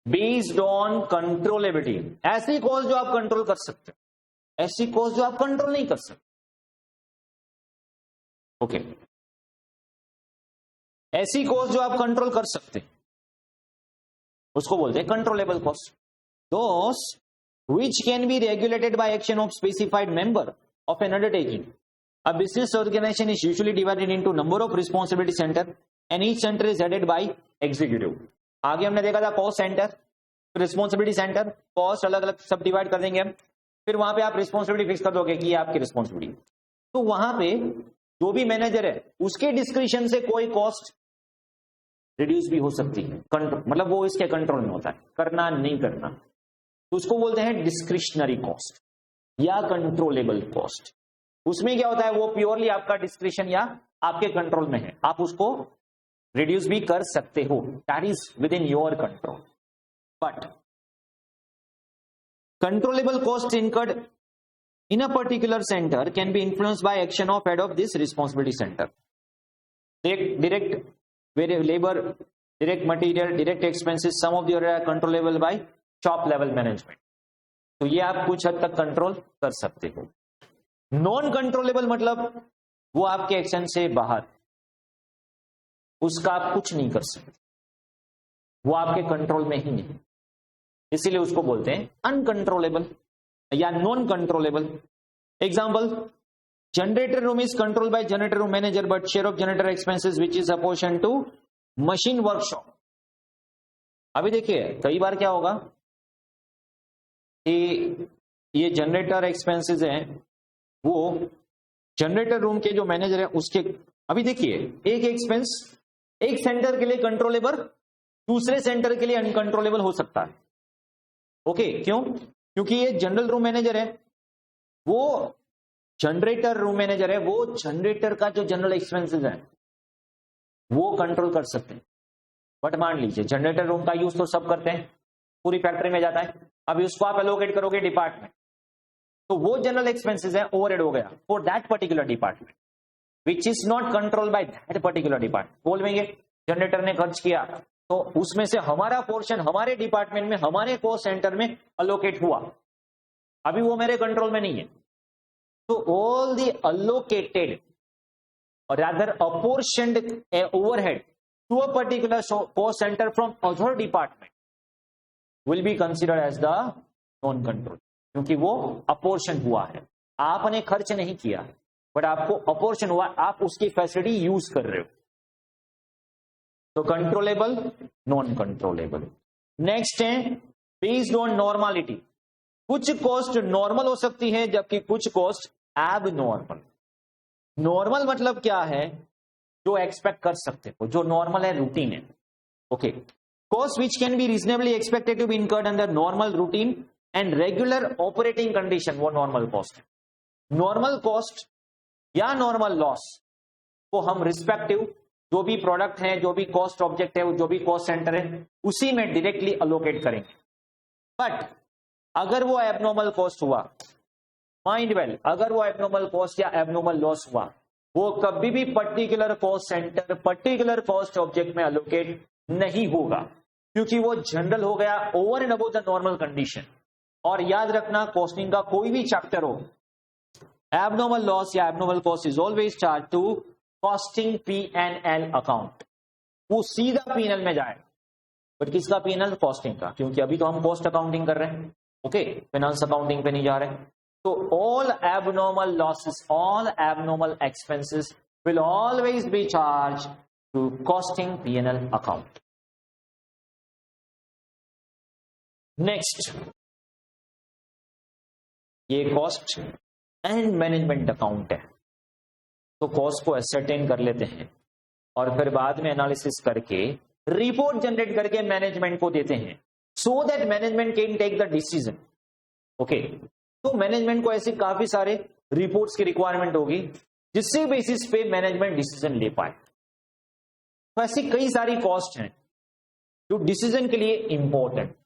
based on controllability, ऐसी कॉस्ट जो आप कंट्रोल कर सकते हो, ऐसी कॉस्ट जो आप कंट्रोल नहीं कर सकते। ओके, ऐसी कॉस्ट जो आप कंट्रोल कर सकते उसको बोलते हैं controllable cost. Those which can be regulated by action of specified member of an undertaking. A business organization is usually divided into number of responsibility center and each center is headed by executive. आगे हमने देखा था cost centre, responsibility centre, cost अलग अलग सब divide कर देंगे हम, फिर वहां पे आप रिस्पॉन्सिबिलिटी फिक्स कर दोगे कि ये आपकी रिस्पॉन्सिबिलिटी। तो वहां पे जो भी मैनेजर है उसके डिस्क्रिप्शन से कोई कॉस्ट रिड्यूस भी हो सकती है, कंट्रोल मतलब वो इसके कंट्रोल में होता है, करना नहीं करना, तो उसको बोलते हैं डिस्क्रिशनरी कॉस्ट या कंट्रोलेबल कॉस्ट। उसमें क्या होता है, वो प्योरली आपका डिस्क्रिशन या आपके कंट्रोल में है, आप उसको रिड्यूस भी कर सकते हो, that is with in your control. But controllable cost incurred in a particular centre can be influenced by action of head of this responsibility centre. Direct labour, direct material, direct expenses, some of the controllable by shop level management. तो ये आप कुछ हद तक control कर सकते हो। Non controllable मतलब वो आपके एक्शन से बाहर, उसका आप कुछ नहीं कर सकते, वो आपके कंट्रोल में ही नहीं, इसीलिए उसको बोलते हैं अनकंट्रोलेबल या non controllable. Example, generator room is controlled by generator room manager but share of generator expenses which is apportion to machine workshop. अभी देखिए कई बार क्या होगा कि ये जनरेटर एक्सपेंसेस हैं, वो जनरेटर रूम के जो मैनेजर है उसके, अभी देखिए एक एक्सपेंस एक सेंटर के लिए कंट्रोलेबल, दूसरे सेंटर के लिए अनकंट्रोलेबल हो सकता है। ओके, क्यों? क्योंकि ये जनरल रूम मैनेजर है, वो जनरेटर रूम मैनेजर है, वो जनरेटर का जो जनरल एक्सपेंसेस है वो कंट्रोल कर सकते हैं। बट मान लीजिए जनरेटर रूम का यूज तो सब करते हैं, पूरी फैक्ट्री में जाता है, अभी उसको आप एलोकेट करोगे डिपार्टमेंट, तो वो जनरल एक्सपेंसेस है ओवरहेड हो गया for that particular department which is not control by that particular department. बोलेंगे जनरेटर ने खर्च किया तो उसमें से हमारा पोर्शन हमारे डिपार्टमेंट में, हमारे कॉस्ट सेंटर में अलोकेट हुआ, अभी वो मेरे कंट्रोल में नहीं है। तो ऑल द अलोकेटेड और rather apportioned overhead to a particular cost centre from other department will be considered as the non control, क्योंकि वो अपोर्शन हुआ है, आपने खर्च नहीं किया है बट आपको अपोर्शन हुआ, आप उसकी फैसिलिटी यूज कर रहे हो। तो कंट्रोलेबल, नॉन कंट्रोलेबल। नेक्स्ट है बेस्ड ऑन नॉर्मालिटी। कुछ कॉस्ट नॉर्मल हो सकती है जबकि कुछ कॉस्ट एब नॉर्मल। नॉर्मल मतलब क्या है, जो एक्सपेक्ट कर सकते हो, जो नॉर्मल है, रूटीन है। Okay, cost which can be reasonably expected to be incurred under normal routine and regular operating condition, वो नॉर्मल कॉस्ट है। नॉर्मल कॉस्ट या नॉर्मल लॉस को हम रिस्पेक्टिव जो भी प्रोडक्ट है, जो भी कॉस्ट ऑब्जेक्ट है, जो भी कॉस्ट सेंटर है, उसी में डायरेक्टली अलोकेट करेंगे। बट अगर वो एबनॉर्मल कॉस्ट हुआ, माइंड वेल, अगर वो एबनॉर्मल कॉस्ट या एबनॉर्मल लॉस हुआ, वो कभी भी particular cost centre, particular cost object में अलोकेट नहीं होगा, क्योंकि वो जनरल हो गया, over and above the normal condition. और याद रखना, कॉस्टिंग का कोई भी चैप्टर हो, एबनॉर्मल लॉस या abnormal cost is always charge to costing P&L account, वो सीधा P&L में जाए। बट किसका P&L? कॉस्टिंग का, क्योंकि अभी तो हम कॉस्ट अकाउंटिंग कर रहे हैं। ओके, फाइनेंस अकाउंटिंग पे नहीं जा रहे। तो all abnormal losses, all abnormal expenses will always be charge to costing P&L account. Next, ये कॉस्ट एंड मैनेजमेंट अकाउंट है। तो कॉस्ट को एसरटेन कर लेते हैं और फिर बाद में एनालिसिस करके रिपोर्ट जनरेट करके मैनेजमेंट को देते हैं, so that management can take the decision. Okay, तो मैनेजमेंट को ऐसे काफी सारे रिपोर्ट्स की रिक्वायरमेंट होगी जिससे बेसिस पे मैनेजमेंट डिसीजन ले पाए। तो ऐसी कई सारी कॉस्ट हैं जो डिसीजन के लिए इंपॉर्टेंट।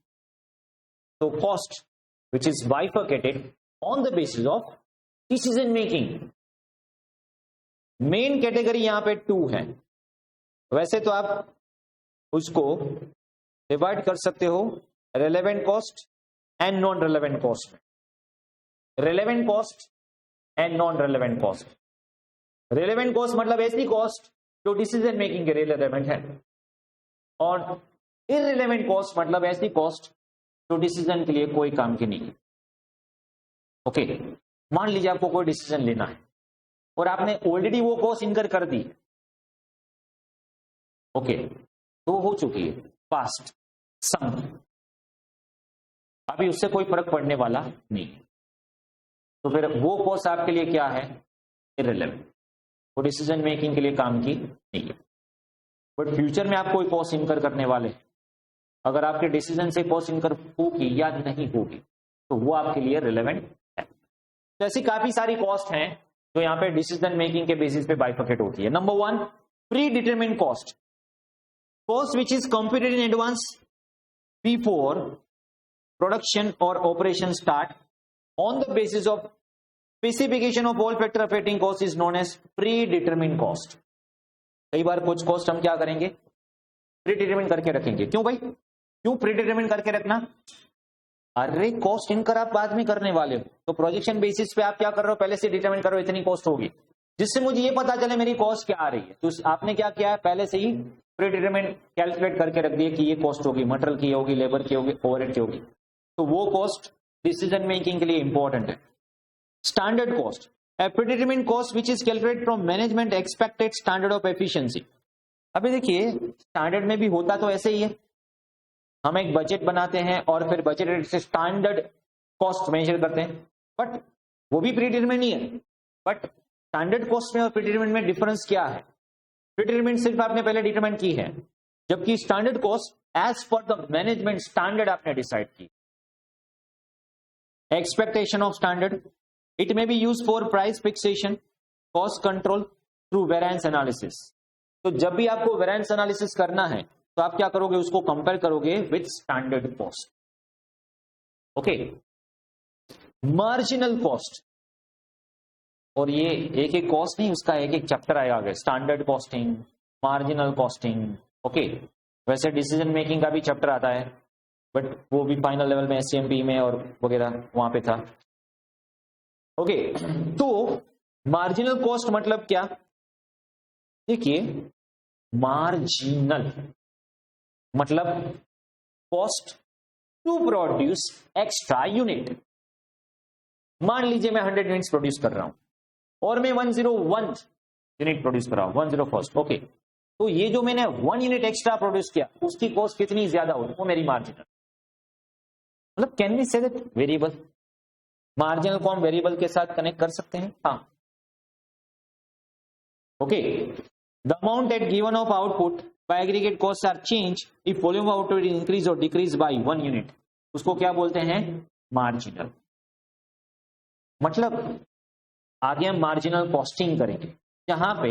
तो cost which is bifurcated on the basis of decision making. Main category यहां पे 2 है। वैसे तो आप उसको डिवाइड कर सकते हो relevant cost and non relevant cost में। Relevant cost and non relevant cost. Relevant cost मतलब ऐसी कॉस्ट जो डिसीजन मेकिंग के रिलेवेंट है, और इररिलेवेंट कॉस्ट मतलब ऐसी कॉस्ट जो डिसीजन के लिए कोई काम की नहीं है। ओके, मान लीजिए आपको कोई डिसीजन लेना है और आपने ऑलरेडी वो कॉस्ट इनकर कर दी। ओके, तो हो चुकी है, पास्ट सम, अभी उससे कोई फर्क पड़ने वाला नहीं। तो फिर वो कॉस्ट आपके लिए क्या है? इररिलेवेंट, वो डिसीजन मेकिंग के लिए काम की नहीं है। बट फ्यूचर में आप कोई कॉस्ट इनकर करने वाले हैं, अगर आपके डिसीजन से कॉस्ट इनकर होगी या नहीं होगी तो वो आपके लिए रिलेवेंट है। तो ऐसी काफी सारी कॉस्ट हैं जो यहाँ पे डिसीजन मेकिंग के बेसिस पे बाइफरकेट होती है। Number 1, pre determined cost, cost which is computed in advance before production और operation start on the basis of specification of all factor affecting cost is known as pre determined cost. कई बार कुछ cost हम क्या करेंगे? Pre determine करके रखेंगे। क्यों भाई? क्यों प्री डिटरमिन करके रखना? अरे कॉस्ट इनकर आप बाद में करने वाले हो, तो प्रोजेक्शन बेसिस पे आप क्या कर रहे हो, पहले से डिटरमिन करो इतनी कॉस्ट होगी, जिससे मुझे ये पता चले मेरी कॉस्ट क्या आ रही है। तो आपने क्या किया है, पहले से ही प्री डिटरमिन कैलकुलेट करके रख दिया कि ये कॉस्ट होगी, मटेरियल की होगी, लेबर की होगी, ओवरहेड की होगी। तो वो कॉस्ट डिसीजन मेकिंग के लिए इंपॉर्टेंट है। Standard cost, a predetermined cost which is calculated from management expected standard of efficiency। अभी देखिए, स्टैंडर्ड में भी होता तो ऐसे ही है, हम एक बजट बनाते हैं और फिर बजट से स्टैंडर्ड कॉस्ट मेजर करते हैं, बट वो भी प्रीडिटरमिन्ड ही है। बट स्टैंडर्ड कॉस्ट में और प्रीडिटरमिन्ड में डिफरेंस क्या है? प्रीडिटरमिन्ड सिर्फ आपने पहले डिटरमाइन की है, जबकि standard cost as per the management standard आपने डिसाइड की। Expectation of standard, it may be use for price fixation, cost control through variance analysis. तो जब भी आपको वेरिएंस एनालिसिस करना है तो आप क्या करोगे, उसको कंपेयर करोगे with standard cost. Okay, marginal cost, और ये एक एक कॉस्ट नहीं, उसका एक एक चैप्टर आएगा आगे, standard costing, marginal costing. Okay, वैसे डिसीजन मेकिंग का भी चैप्टर आता है, बट वो भी फाइनल लेवल में SCMP में और वगैरह वहां पे था। ओके, तो मार्जिनल कॉस्ट मतलब क्या? देखिए, मार्जिनल मतलब cost to produce extra unit. मान लीजिए मैं 100 यूनिट्स प्रोड्यूस कर रहा हूं और मैं 101 यूनिट प्रोड्यूस कर रहा हूं, 101। ओके, तो ये जो मैंने 1 यूनिट एक्स्ट्रा प्रोड्यूस किया उसकी कॉस्ट कितनी ज्यादा होगी, वो मेरी मार्जिनल। मतलब can we say that variable, marginal को हम वेरिएबल के साथ कनेक्ट कर सकते हैं। हाँ, okay, the amount at given of output by aggregate cost are change if volume of output increase और डिक्रीज बाय 1 यूनिट, उसको क्या बोलते हैं? मार्जिनल। मतलब आगे हम मार्जिनल कॉस्टिंग करेंगे, जहां पे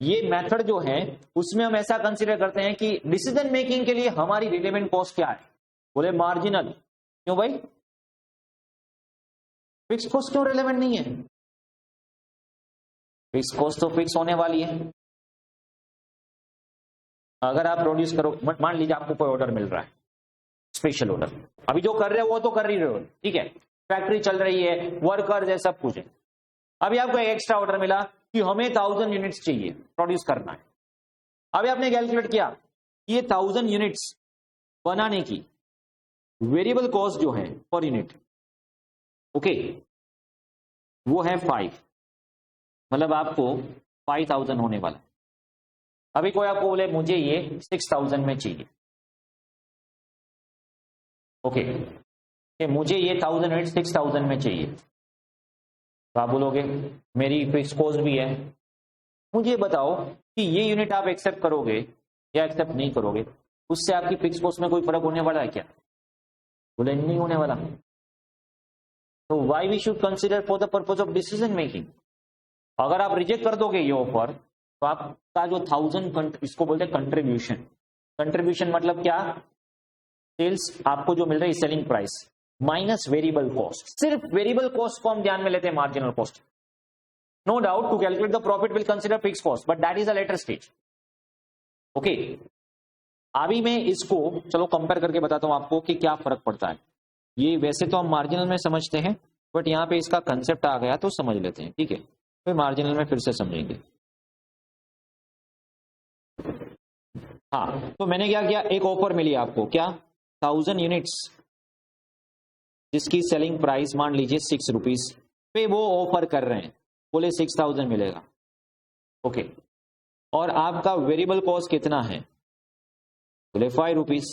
ये मेथड जो है उसमें हम ऐसा कंसीडर करते हैं कि डिसीजन मेकिंग के लिए हमारी रिलेवेंट कॉस्ट क्या है, बोले मार्जिनल। क्यों भाई? फिक्स कॉस्ट क्यों रिलेवेंट नहीं है? फिक्स कॉस्ट तो फिक्स होने वाली है। अगर आप प्रोड्यूस करो, मान लीजिए आपको कोई ऑर्डर मिल रहा है, स्पेशल ऑर्डर, अभी जो कर रहे हो वो तो कर ही रहे हो, ठीक है, फैक्ट्री चल रही है, वर्कर्स है, सब कुछ है। अभी आपको एक एक्स्ट्रा ऑर्डर मिला कि हमें 1000 यूनिट्स चाहिए, प्रोड्यूस करना है। अभी आपने कैलकुलेट किया ये 1000 यूनिट्स बनाने की वेरिएबल कॉस्ट जो है पर यूनिट, ओके, वो है 5, मतलब आपको 5000 होने वाला। अभी कोई आपको बोले मुझे ये 6000 में चाहिए, ओके, मुझे ये 1000 यूनिट 6000 में चाहिए, तो आप बोलोगे मेरी फिक्स कॉस्ट भी है, मुझे बताओ कि ये यूनिट आप एक्सेप्ट करोगे या एक्सेप्ट नहीं करोगे, उससे आपकी फिक्स कॉस्ट में कोई फर्क होने वाला है क्या? बोले नहीं होने वाला। तो why we should consider for the purpose of decision making. अगर आप रिजेक्ट कर दोगे ये ऑफर, तो आपका जो 1000, इसको बोलते हैं कंट्रीब्यूशन। कंट्रीब्यूशन मतलब क्या? सेल्स आपको जो मिल रही है selling price minus variable cost. सिर्फ वेरिएबल कॉस्ट को हम ध्यान में लेते हैं marginal cost. No doubt to calculate the profit will consider fix cost, but that is a later stage, okay. अभी मैं इसको चलो कंपेयर करके बताता हूं आपको कि क्या फर्क पड़ता है। ये वैसे तो हम मार्जिनल में समझते हैं, बट यहां पे इसका कंसेप्ट आ गया तो समझ लेते हैं, ठीक है। फिर मार्जिनल में फिर से समझेंगे। हाँ, तो मैंने क्या किया, एक ऑफर मिली आपको, क्या 1000 यूनिट्स जिसकी सेलिंग प्राइस मान लीजिए 6 रुपीज पे वो ऑफर कर रहे हैं, बोले 6000 मिलेगा, ओके। और आपका वेरिएबल कॉस्ट कितना है, बोले 5 रुपीज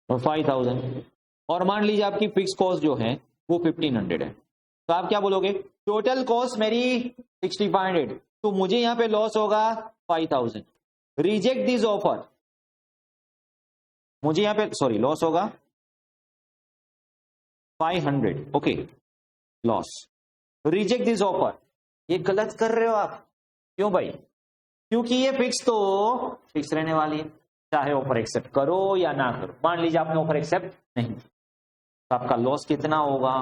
और 5000, और मान लीजिए आपकी फिक्स कॉस्ट जो है वो 1500 है, तो आप क्या बोलोगे, टोटल कॉस्ट मेरी 6500, तो मुझे यहां पे लॉस होगा 5000, रिजेक्ट दिस ऑफर। मुझे यहां पे सॉरी लॉस होगा 500, okay, loss, reject this offer. ये गलत कर रहे हो आप, क्यों भाई? क्योंकि ये फिक्स तो फिक्स रहने वाली है, चाहे ऑफर एक्सेप्ट करो या ना करो। मान लीजिए आपने ऑफर एक्सेप्ट नहीं, तो आपका लॉस कितना होगा?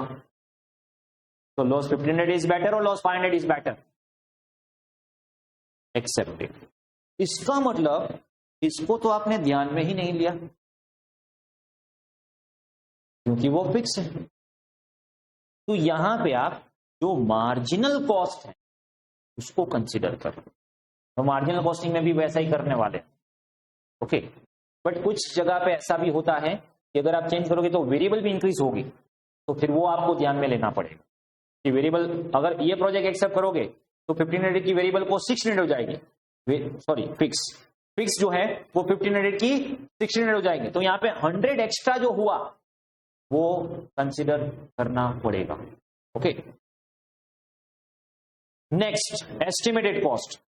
तो लॉस 1500 इज बेटर और लॉस 500 इज बेटर? एक्सेप्टेड। इसका मतलब इसको तो आपने ध्यान में ही नहीं लिया, क्योंकि वो फिक्स है। तो यहां पे आप जो मार्जिनल कॉस्ट है उसको कंसिडर करो। तो मार्जिनल कॉस्टिंग में भी वैसा ही करने वाले हैं, ओके। बट कुछ जगह पे ऐसा भी होता है कि अगर आप चेंज करोगे तो वेरिएबल भी इंक्रीज होगी, तो फिर वो आपको ध्यान में लेना पड़ेगा कि वेरिएबल, अगर ये प्रोजेक्ट एक्सेप्ट करोगे तो 1500 की वेरिएबल को 600 हो जाएगी, सॉरी फिक्स जो है वो 1500 की 600 हो जाएगी। तो यहाँ पे 100 एक्स्ट्रा जो हुआ वो कंसिडर करना पड़ेगा, okay. Next, estimated cost.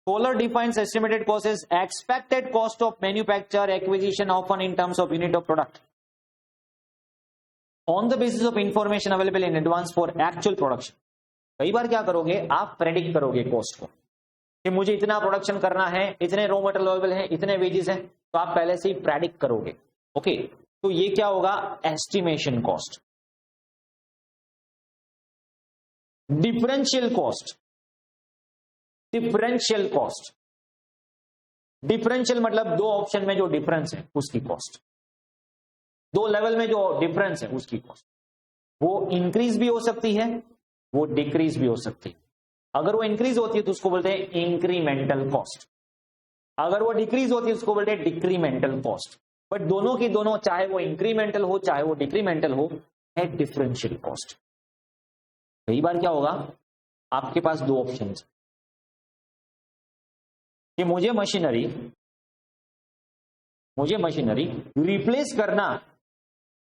Kohler defines estimated cost as expected cost of manufacture acquisition, often in terms of unit of product, on the basis of information available in advance for actual production. कई बार क्या करोगे आप, predict करोगे cost को कि मुझे इतना production करना है, इतने रॉ मटेरियल अवेलेबल है, इतने वेजेस हैं, तो आप पहले से ही प्रेडिक्ट करोगे, ओके। तो ये क्या होगा, estimation cost. Differential cost, differential cost, differential मतलब दो ऑप्शन में जो डिफरेंस है उसकी कॉस्ट, दो लेवल में जो डिफरेंस है उसकी कॉस्ट। वो इंक्रीज भी हो सकती है, वो डिक्रीज भी हो सकती है। अगर वो इंक्रीज होती है तो उसको बोलते हैं इंक्रीमेंटल कॉस्ट, अगर वो डिक्रीज होती है उसको बोलते हैं डिक्रीमेंटल कॉस्ट। बट दोनों की दोनों, चाहे वो इंक्रीमेंटल हो चाहे वो डिक्रीमेंटल हो, है डिफरेंशियल कॉस्ट। कई बार क्या होगा, आपके पास दो ऑप्शन कि मुझे मशीनरी रिप्लेस करना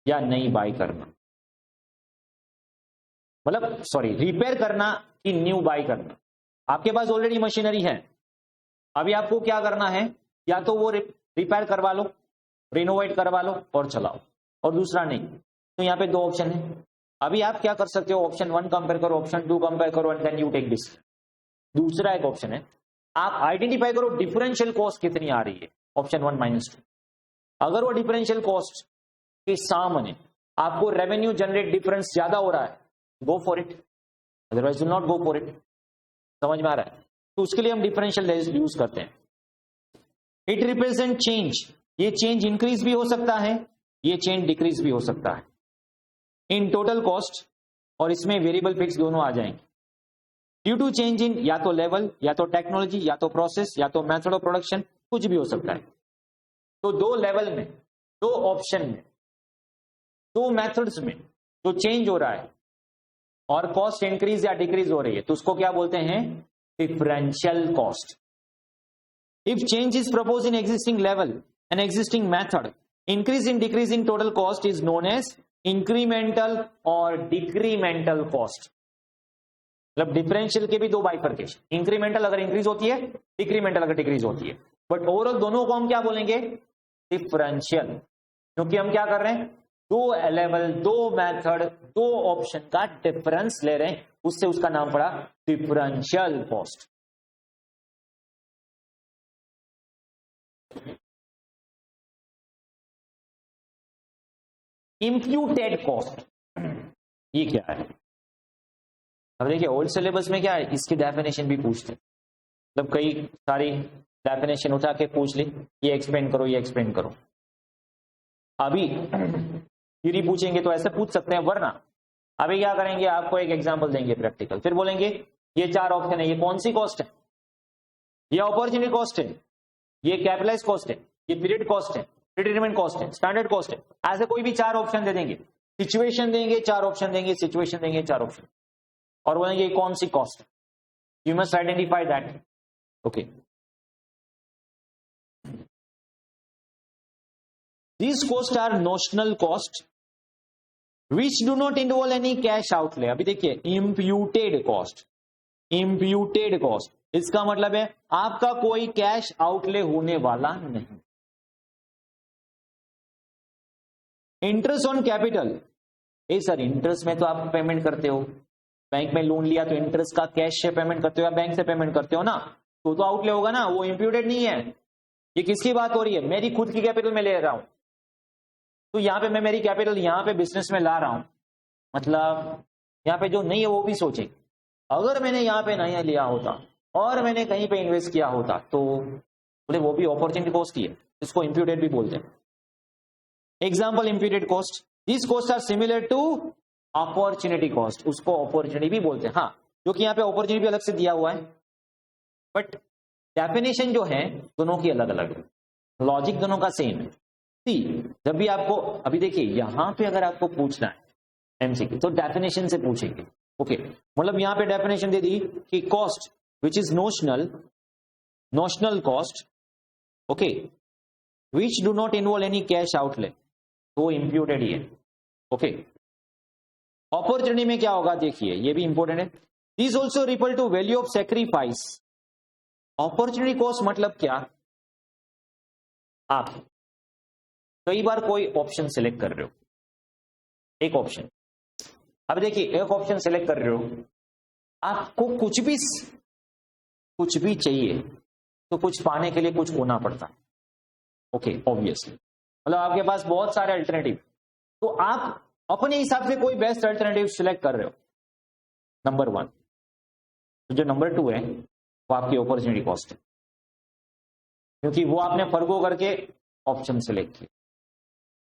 या नई बाय करना, मतलब सॉरी रिपेयर करना कि न्यू बाय करना। आपके पास ऑलरेडी मशीनरी है, अभी आपको क्या करना है, या तो वो रिपेयर करवा लो, रिनोवेट करवा लो और चलाओ, और दूसरा नहीं। तो यहाँ पे दो ऑप्शन है। अभी आप क्या कर सकते हो, ऑप्शन 1 कंपेयर करो, ऑप्शन 2 कंपेयर करो, and then you take this. दूसरा एक ऑप्शन है, आप आइडेंटिफाई करो डिफरेंशियल कॉस्ट कितनी आ रही है, ऑप्शन 1 -2। अगर वो डिफरेंशियल कॉस्ट के सामने आपको रेवेन्यू जनरेट डिफरेंस ज्यादा हो रहा है, go for it, otherwise will not go for it. समझ में आ रहा है? तो उसके लिए हम डिफरेंशियल यूज करते हैं। इट रिप्रेजेंट चेंज, ये चेंज इंक्रीज भी हो सकता है, ये चेंज डिक्रीज भी हो सकता है इन टोटल कॉस्ट, और इसमें वेरिएबल फिक्स दोनों आ जाएंगे। ड्यू टू चेंज इन या तो लेवल, या तो टेक्नोलॉजी, या तो प्रोसेस, या तो मेथड ऑफ प्रोडक्शन, कुछ भी हो सकता है। तो दो लेवल में, दो ऑप्शन में, दो मेथड्स में जो चेंज हो रहा है और कॉस्ट इंक्रीज या डिक्रीज हो रही है, तो उसको क्या बोलते हैं? Differential cost. If change is propose in existing level and existing method, increase in decrease in total cost is known as incremental और डिक्रीमेंटल कॉस्ट. मतलब डिफरेंशियल के भी दो बाइफर्केशन, इंक्रीमेंटल अगर इंक्रीज होती है, डिक्रीमेंटल अगर डिक्रीज होती है, बट ओवरऑल दोनों को हम क्या बोलेंगे? डिफरेंशियल. क्योंकि हम क्या कर रहे हैं? दो लेवल, दो मेथड, दो ऑप्शन का डिफरेंस ले रहे हैं, उससे उसका नाम पड़ा डिफरेंशियल कॉस्ट. इंप्यूटेड कॉस्ट, ये क्या है? अब देखिए ओल्ड सिलेबस में क्या है, इसकी डेफिनेशन भी पूछते, मतलब कई सारी डेफिनेशन उठा के पूछ ली, ये एक्सप्लेन करो, ये एक्सप्लेन करो. अभी थ्योरी पूछेंगे तो ऐसे पूछ सकते हैं, वरना अभी क्या करेंगे, आपको एक एग्जांपल देंगे प्रैक्टिकल, फिर बोलेंगे ये चार ऑप्शन है, ये कौन सी कॉस्ट है? ये अपॉर्चुनिटी कॉस्ट है, ये कैपिटलाइज कॉस्ट है, ये पीरियड कॉस्ट है, प्रीडिटरमाइंड कॉस्ट है, स्टैंडर्ड कॉस्ट है. ऐसे कोई भी चार ऑप्शन दे देंगे, सिचुएशन देंगे, चार ऑप्शन देंगे, सिचुएशन देंगे, चार ऑप्शन, और बोलेंगे ये कौन सी कॉस्ट है. You must identify that. Okay, these costs are notional cost which do not involve any cash outlay. अभी देखिए imputed cost, imputed cost इसका मतलब है आपका कोई कैश आउटले होने वाला नहीं. Interest on capital, A sir interest में तो आप पेमेंट करते हो, बैंक में लोन लिया तो इंटरेस्ट का कैश से पेमेंट करते हो या बैंक से पेमेंट करते हो ना, तो आउटले होगा ना, वो इम्प्यूटेड नहीं है. ये किसकी बात हो रही है? मेरी खुद की कैपिटल में ले रहा हूं, तो यहां पे मैं मेरी कैपिटल यहां पे बिजनेस में ला रहा हूं, मतलब यहां पे जो नहीं है वो भी सोचेंगे, अगर मैंने यहां पे नहीं लिया होता और मैंने कहीं पे इन्वेस्ट किया होता तो बोले वो भी अपॉर्चुनिटी कॉस्ट ही है, इसको इम्प्यूटेड भी बोलते हैं. Example imputed cost, this cost are similar to opportunity cost, उसको अपॉर्चुनिटी भी बोलते हैं. हाँ, क्योंकि यहाँ पे अपॉर्चुनिटी भी अलग से दिया हुआ है, बट डेफिनेशन जो है दोनों की अलग अलग है, लॉजिक दोनों का सेम है. जब भी आपको, अभी देखिए यहां पे अगर आपको पूछना है एमसीक्यू तो डेफिनेशन से पूछेंगे. ओके, मतलब यहां पे डेफिनेशन दे दी कि cost which is notional, notional cost, okay, which do not involve any cash outlay, तो इंप्यूटेड ही है. ओके, अपॉर्चुनिटी में क्या होगा देखिए, ये भी इंपॉर्टेंट है. This also refer to value of sacrifice. Opportunity cost मतलब क्या? आप कई बार कोई ऑप्शन सिलेक्ट कर रहे हो, एक ऑप्शन, अब देखिए एक ऑप्शन सिलेक्ट कर रहे हो, आपको कुछ भी चाहिए तो कुछ पाने के लिए कुछ होना पड़ता है. ओके, ऑब्वियसली, मतलब आपके पास बहुत सारे अल्टरनेटिव, तो आप अपने हिसाब से कोई बेस्ट अल्टरनेटिव सिलेक्ट कर रहे हो, नंबर वन. तो जो नंबर टू है वो आपकी अपॉर्चुनिटी कॉस्ट है, क्योंकि वो आपने फर्गो करके ऑप्शन सिलेक्ट किया.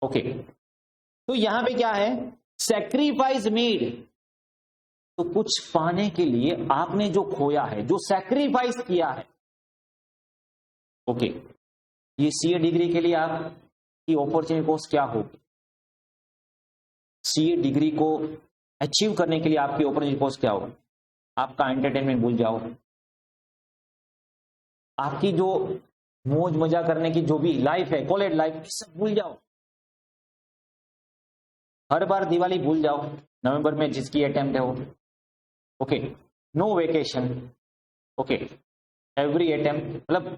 ओके, तो यहां पे क्या है? सैक्रिफाइस मेड, तो कुछ पाने के लिए आपने जो खोया है, जो सैक्रिफाइस किया है. ओके, ये सीए डिग्री के लिए आपकी अपॉर्चुनिटी कॉस्ट क्या होगी? सीए डिग्री को अचीव करने के लिए आपकी अपॉर्चुनिटी कॉस्ट क्या होगी? आपका एंटरटेनमेंट भूल जाओ, आपकी जो मौज मजा करने की जो भी लाइफ है, कॉलेज लाइफ, सब भूल जाओ. हर बार दिवाली भूल जाओ, नवंबर में जिसकी अटेम्प्ट है वो. Okay, no vacation. Okay, every attempt, मतलब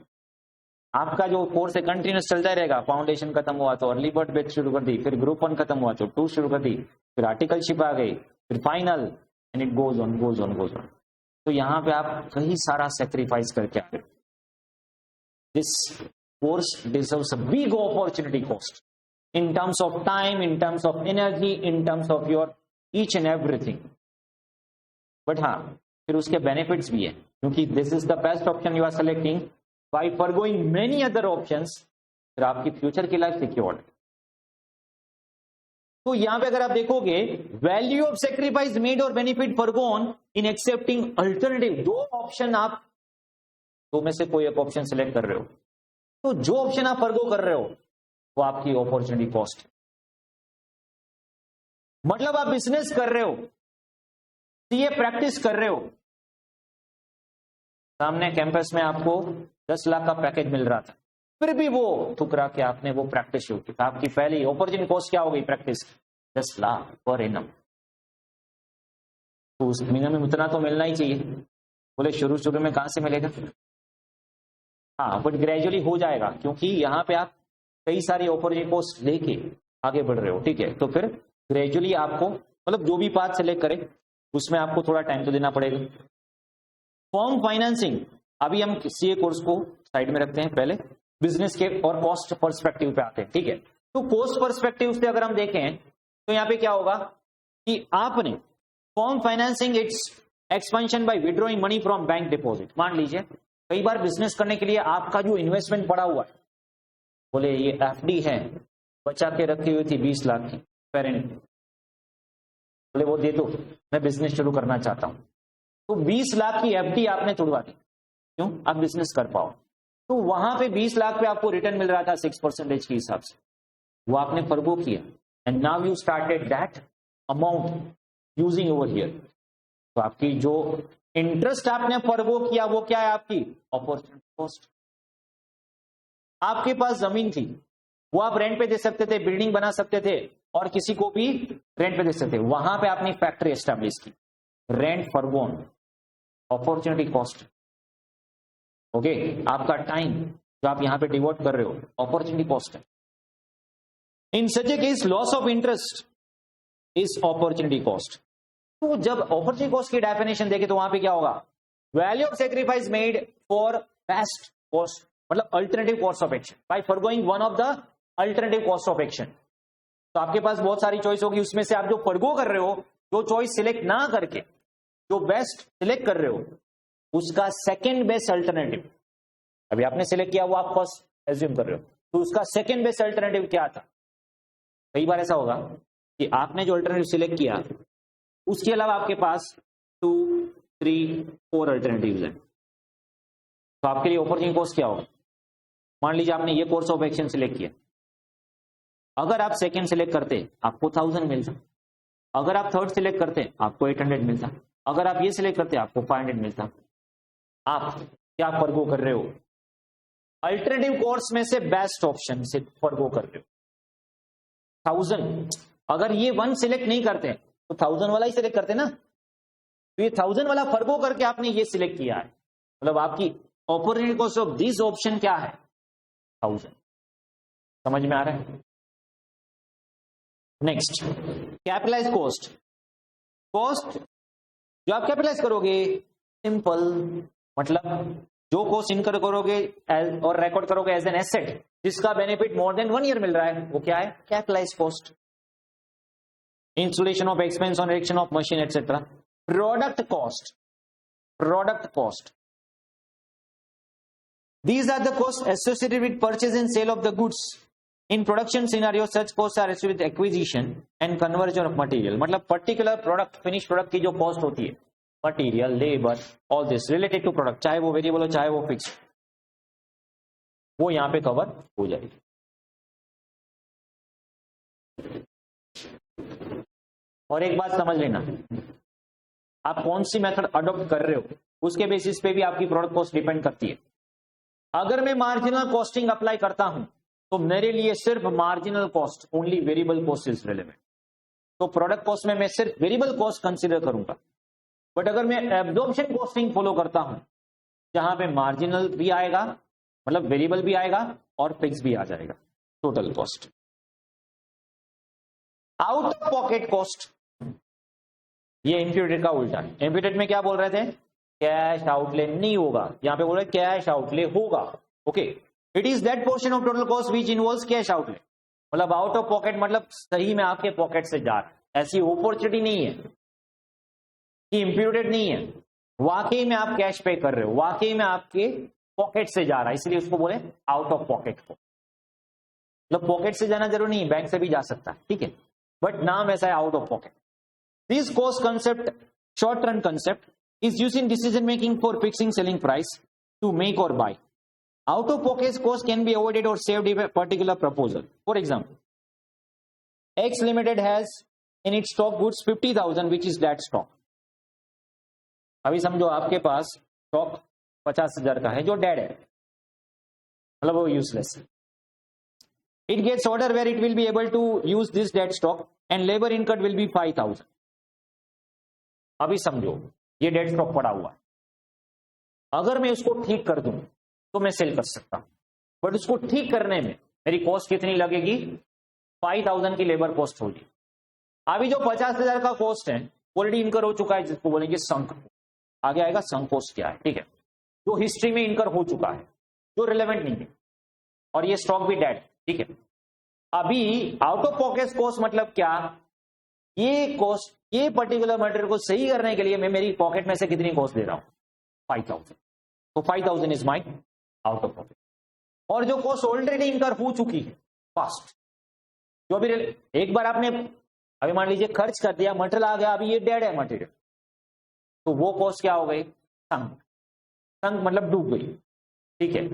आपका जो कोर्स है कंटिन्यूस चलता ही रहेगा. फाउंडेशन खत्म हुआ तो अर्ली बर्ड बैच शुरू कर दी, फिर ग्रुप 1 खत्म हुआ तो 2 शुरू कर दी, फिर आर्टिकलशिप आ गई, फिर final, and it goes on goes on goes on. तो यहां पे आप कहीं सारा सेक्रीफाइस करके आते. This course deserves a big opportunity cost in terms of time, in terms of energy, in terms of your each and everything. But हाँ, फिर उसके बेनिफिट्स भी है, क्योंकि this is the best option you are selecting by forgoing many other options, फिर आपकी future की life secured. तो यहां पे अगर आप देखोगे, वैल्यू ऑफ सेक्रीफाइस मेड और benefit forgone in accepting alternative, दो ऑप्शन, आप दो में से कोई एक ऑप्शन सिलेक्ट कर रहे हो, तो जो ऑप्शन आप फर्गो कर रहे हो वो आपकी अपॉर्चुनिटी कॉस्ट है। मतलब आप बिजनेस कर रहे हो, सीए प्रैक्टिस कर रहे हो, सामने कैंपस में आपको 10 लाख का पैकेज मिल रहा था, फिर भी वो ठुकरा के आपने वो प्रैक्टिस शुरू की, आपकी पहली अपॉर्चुनिटी कॉस्ट क्या हो गई प्रैक्टिस? 10 lakh per annum. तो उस मिनिमम इतना तो मिलना ही चाहिए। बोले शुरू शुरू में कहां से मिलेगा? हाँ, बट ग्रेजुअली हो जाएगा, क्योंकि यहाँ पे आप कई सारी अपॉर्चुनिटी कॉस्ट लेके आगे बढ़ रहे हो, ठीक है। तो फिर ग्रेजुअली आपको मतलब जो भी पाथ सेलेक्ट करे उसमें आपको थोड़ा टाइम तो देना पड़ेगा। फॉर्म फाइनेंसिंग, अभी हम सीए कोर्स को साइड में रखते हैं, पहले बिजनेस के और कॉस्ट पर्सपेक्टिव पे आते हैं, ठीक है। तो कॉस्ट पर्सपेक्टिव से अगर हम देखें तो यहाँ पे क्या होगा कि आपने form financing its expansion by withdrawing money from bank deposit. मान लीजिए कई बार बिजनेस करने के लिए आपका जो इन्वेस्टमेंट पड़ा हुआ है, बोले ये एफडी है बचा के रखी हुई थी 20 लाख की पेरेंट, बोले वो दे दो मैं बिजनेस शुरू करना चाहता हूं, तो 20 लाख की एफडी आपने तोड़वा दी, क्यों? आप बिजनेस कर पाओ। तो वहां पे 20 लाख पे आपको रिटर्न मिल रहा था 6% के हिसाब से, वो आपने फर्गो किया, and now you started that amount using over here. तो आपकी जो इंटरेस्ट आपने फर्गो किया वो क्या है? आपकी अपॉर्चुनिटी कॉस्ट। आपके पास जमीन थी, वो आप रेंट पे दे सकते थे, बिल्डिंग बना सकते थे और किसी को भी रेंट पे दे सकते थे, वहां पे आपने फैक्ट्री एस्टेब्लिश की, rent forgone, opportunity cost. Okay, आपका टाइम जो आप यहां पे डिवोट कर रहे हो अपॉर्चुनिटी कॉस्ट है। In such a case loss of interest is opportunity cost. तो जब अपॉर्चुनिटी कॉस्ट की डेफिनेशन देखे तो वहां पे क्या होगा? Value of sacrifice made for best cost, मतलब alternative cost of action by forgoing one of the alternative cost of action. तो आपके पास बहुत सारी चॉइस होगी, उसमें से आप जो फॉरगो कर रहे हो, जो चॉइस सिलेक्ट ना करके जो बेस्ट सिलेक्ट कर रहे हो, उसका सेकेंड बेस्ट अल्टरनेटिव, अभी आपने सिलेक्ट किया वो आप फर्स्ट एज्यूम कर रहे हो, तो उसका सेकेंड बेस्ट अल्टरनेटिव क्या था? कई बार ऐसा होगा कि आपने जो अल्टरनेटिव सिलेक्ट किया उसके अलावा आपके पास 2, 3, 4 अल्टरनेटिव्स हैं, तो आपके लिए अपॉर्चुनिटी कॉस्ट क्या होगा? मान लीजिए आपने ये कोर्स ऑफ एक्शन सिलेक्ट किया, अगर आप सेकंड सिलेक्ट करते आपको 1000 मिलता, अगर आप थर्ड सिलेक्ट करते आपको 800 मिलता, अगर आप ये सिलेक्ट करते आपको 500 मिलता। आप क्या फर्गो कर रहे हो? अल्टरनेटिव कोर्स में से बेस्ट ऑप्शन से फर्गो कर रहे हो। 1000, अगर ये 1 सिलेक्ट नहीं करते तो 1000 वाला ही सिलेक्ट करते ना, तो ये 1000 वाला फर्गो करके आपने ये सिलेक्ट किया है, मतलब आपकी opportunity cost of this option क्या है? 1000। समझ में आ रहा है? Next, capitalise cost. कॉस्ट जो आप कैपिटलाइज करोगे, सिंपल, मतलब जो कॉस्ट इनकर करोगे और रिकॉर्ड करोगे एज एन एसेट जिसका बेनिफिट मोर देन 1 ईयर मिल रहा है, वो क्या है? Capitalise cost. Installation of expense on erection of machine etcetera. Product cost, product cost, these are the costs associated with purchase and sale of the goods in production scenario. Such costs are associated with acquisition and conversion of material, मतलब particular product, finish product की जो cost होती है, material, labour, all this related to product, चाहे वो variable हो चाहे वो फिक्स, वो यहां पे कवर हो जाएगी। और एक बात समझ लेना, आप कौन सी मेथड अडॉप्ट कर रहे हो उसके बेसिस पे भी आपकी प्रोडक्ट कॉस्ट डिपेंड करती है। अगर मैं मार्जिनल कॉस्टिंग अप्लाई करता हूं तो मेरे लिए सिर्फ marginal cost, only variable cost is relevant, तो प्रोडक्ट कॉस्ट में मैं सिर्फ वेरिएबल कॉस्ट कंसीडर करूंगा। बट अगर मैं एब्जॉर्प्शन कॉस्टिंग फॉलो करता हूं जहां पे मार्जिनल भी आएगा, मतलब वेरिएबल भी आएगा और फिक्स भी आ जाएगा, total cost. Out of pocket cost, ये इम्प्यूटेड का उल्टा है। इम्प्यूटेड में क्या बोल रहे थे? कैश आउटले नहीं होगा, यहां पे बोल रहे कैश आउटले होगा। Okay, it is that portion of total cost which involves cash outlay, मतलब आउट ऑफ पॉकेट मतलब सही में आपके पॉकेट से जा रहा है, ऐसी अपॉर्चुनिटी नहीं है कि इम्प्यूटेड नहीं है, वाकई में आप कैश पे कर रहे हो, वाकई में आपके पॉकेट से जा रहा है, इसलिए उसको बोले आउट ऑफ पॉकेट को। मतलब पॉकेट से जाना जरूरी नहीं, बैंक से भी जा सकता है, ठीक है, बट नाम ऐसा है out of pocket. This cost concept, short run concept, is used in decision making for fixing selling price to make or buy. out of pocket cost can be avoided or saved if a particular proposal. For example, X Limited has in its stock goods 50,000 which is dead stock. अभी समझो आपके पास stock 50,000 का है जो dead है, मतलब वो useless है. It gets order where it will be able to use this dead stock and labor incurred will be 5,000. अभी समझो ये डेड स्टॉक पड़ा हुआ है, अगर मैं उसको ठीक कर दूं तो मैं सेल कर सकता हूं, बट उसको ठीक करने में मेरी कॉस्ट कितनी लगेगी? 5,000 की लेबर कॉस्ट होगी. अभी जो 50,000 का कॉस्ट है ऑलरेडी इनकर हो चुका है, जिसको बोलेंगे संक. आगे आएगा संक कॉस्ट क्या है, ठीक है, जो हिस्ट्री में इनकर हो चुका है, जो रिलेवेंट नहीं है, और ये स्टॉक भी डेड, ठीक है. अभी आउट ऑफ पॉकेट कॉस्ट मतलब क्या? ये कॉस्ट, ये पर्टिकुलर मटेरियल को सही करने के लिए मैं मेरी पॉकेट में से कितनी कॉस्ट दे रहा हूं? 5,000. तो 5,000 is my out of pocket. और जो कॉस्ट ऑलरेडी इनकर हो चुकी है फास्ट, जो भी एक बार आपने अभी मान लीजिए खर्च कर दिया, मटेरियल आ गया, अभी ये डेड है मटेरियल, तो वो कॉस्ट क्या हो गई? संक. संक मतलब डूब गई, ठीक है,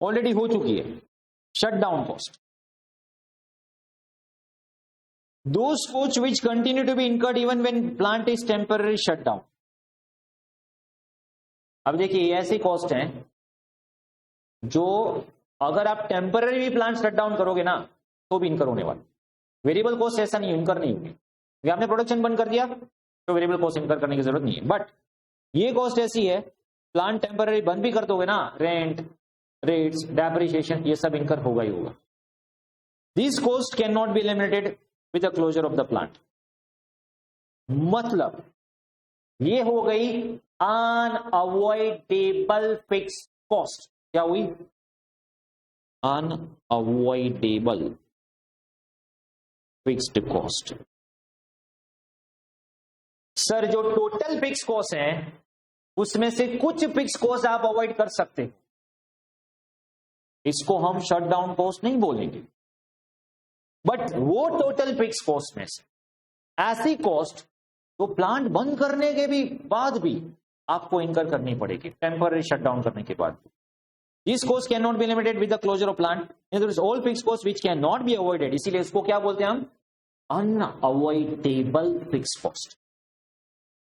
ऑलरेडी हो चुकी है. Shut down cost, those costs which continue to be incurred even when plant is temporarily shut down. अब देखिए ये ऐसी कॉस्ट है जो अगर आप टेम्पररी भी प्लांट शट डाउन करोगे ना तो भी इनकर होने वाली. वेरिएबल कॉस्ट ऐसा नहीं, इनकर नहीं होगी. आपने प्रोडक्शन बंद कर दिया तो वेरिएबल कॉस्ट इनकर करने की जरूरत नहीं है. बट ये कॉस्ट ऐसी है, प्लांट टेम्पररी बंद भी कर दोगे ना, रेंट, रेट्स, डेप्रिसिएशन, ये सब इनकर होगा ही होगा. This cost can not be eliminated with the closure of the plant. मतलब ये हो गई अनअवॉइडेबल फिक्स कॉस्ट. क्या हुई? Unavoidable fixed cost. सर जो टोटल फिक्स कॉस्ट है उसमें से कुछ फिक्स कॉस्ट आप अवॉइड कर सकते हो, इसको हम शट डाउन कॉस्ट नहीं बोलेंगे. बट वो टोटल फिक्स कॉस्ट में से ऐसी कॉस्ट तो प्लांट बंद करने के भी बाद भी आपको इनकर करनी पड़ेगी, टेम्पररी शटडाउन करने के बाद. This cost can not be limited with the closure of plant. All fix cost which can not be avoided, इसीलिए इसको क्या बोलते हैं हम? Unavoidable fix cost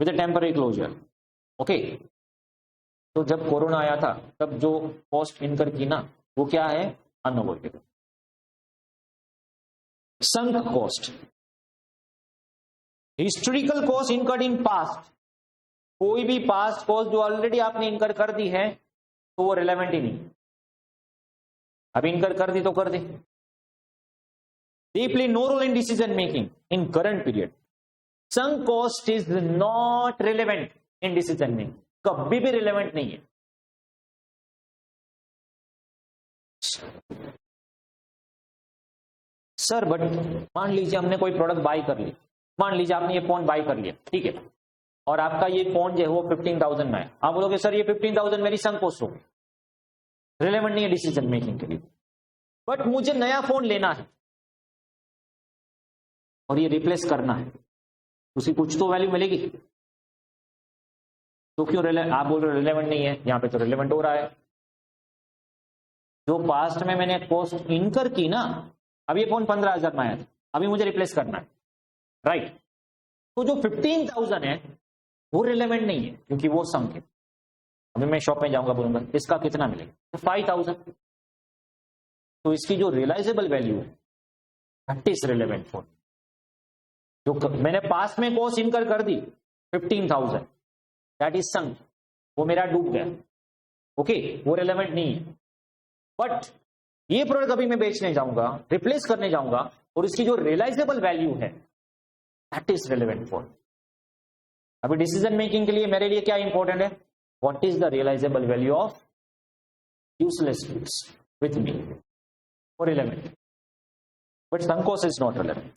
with the temporary closure. Okay, तो जब कोरोना आया था तब जो कॉस्ट इनकर की ना वो क्या है? Unavoidable. Sunk cost, historical cost incurred in past. कोई भी पास्ट कॉस्ट जो ऑलरेडी आपने इनकर कर दी है तो वो रिलेवेंट ही नहीं. अभी इनकर कर दी तो कर दी. They play no role in decision making in current period. Sunk cost is not relevant in decision making. कभी भी रिलेवेंट नहीं है. सर बट मान लीजिए हमने कोई प्रोडक्ट बाय कर ली, मान लीजिए आपने ये फोन बाय कर लिया, ठीक है, और आपका ये फोन जो है वो 15,000 में है. आप बोलोगे सर ये 15,000 मेरी संक कॉस्ट होगी, रिलेवेंट नहीं है डिसीजन मेकिंग के लिए. बट मुझे नया फोन लेना है और ये रिप्लेस करना है, उसी कुछ तो वैल्यू मिलेगी. तो क्यों आप बोल रहे हो रिलेवेंट नहीं है? यहां पे तो रिलेवेंट हो रहा है. जो पास्ट में मैंने कॉस्ट इनकर की ना, अब ये फोन 15,000 में आया था, अभी मुझे रिप्लेस करना है, राइट. तो जो 15,000 है वो रिलेवेंट नहीं है क्योंकि वो संक है. अभी मैं शॉप में जाऊंगा, बोलूंगा इसका कितना मिलेगा? तो 5,000. तो इसकी जो रियलाइजेबल वैल्यू है दैट इज रिलेवेंट फॉर. जो मैंने पास में कॉस्ट इनकर कर दी 15,000, दैट इज संक, वो मेरा डूब गया. ओके, वो रिलेवेंट नहीं है. बट ये प्रोडक्ट अभी मैं बेचने जाऊंगा, रिप्लेस करने जाऊंगा, और इसकी जो रियलाइजेबल वैल्यू है दैट इज रिलेवेंट फॉर. अभी डिसीजन मेकिंग के लिए मेरे लिए क्या इंपॉर्टेंट है? What is the realisable value of useless goods with me, वो relevant. But sunk cost is not relevant.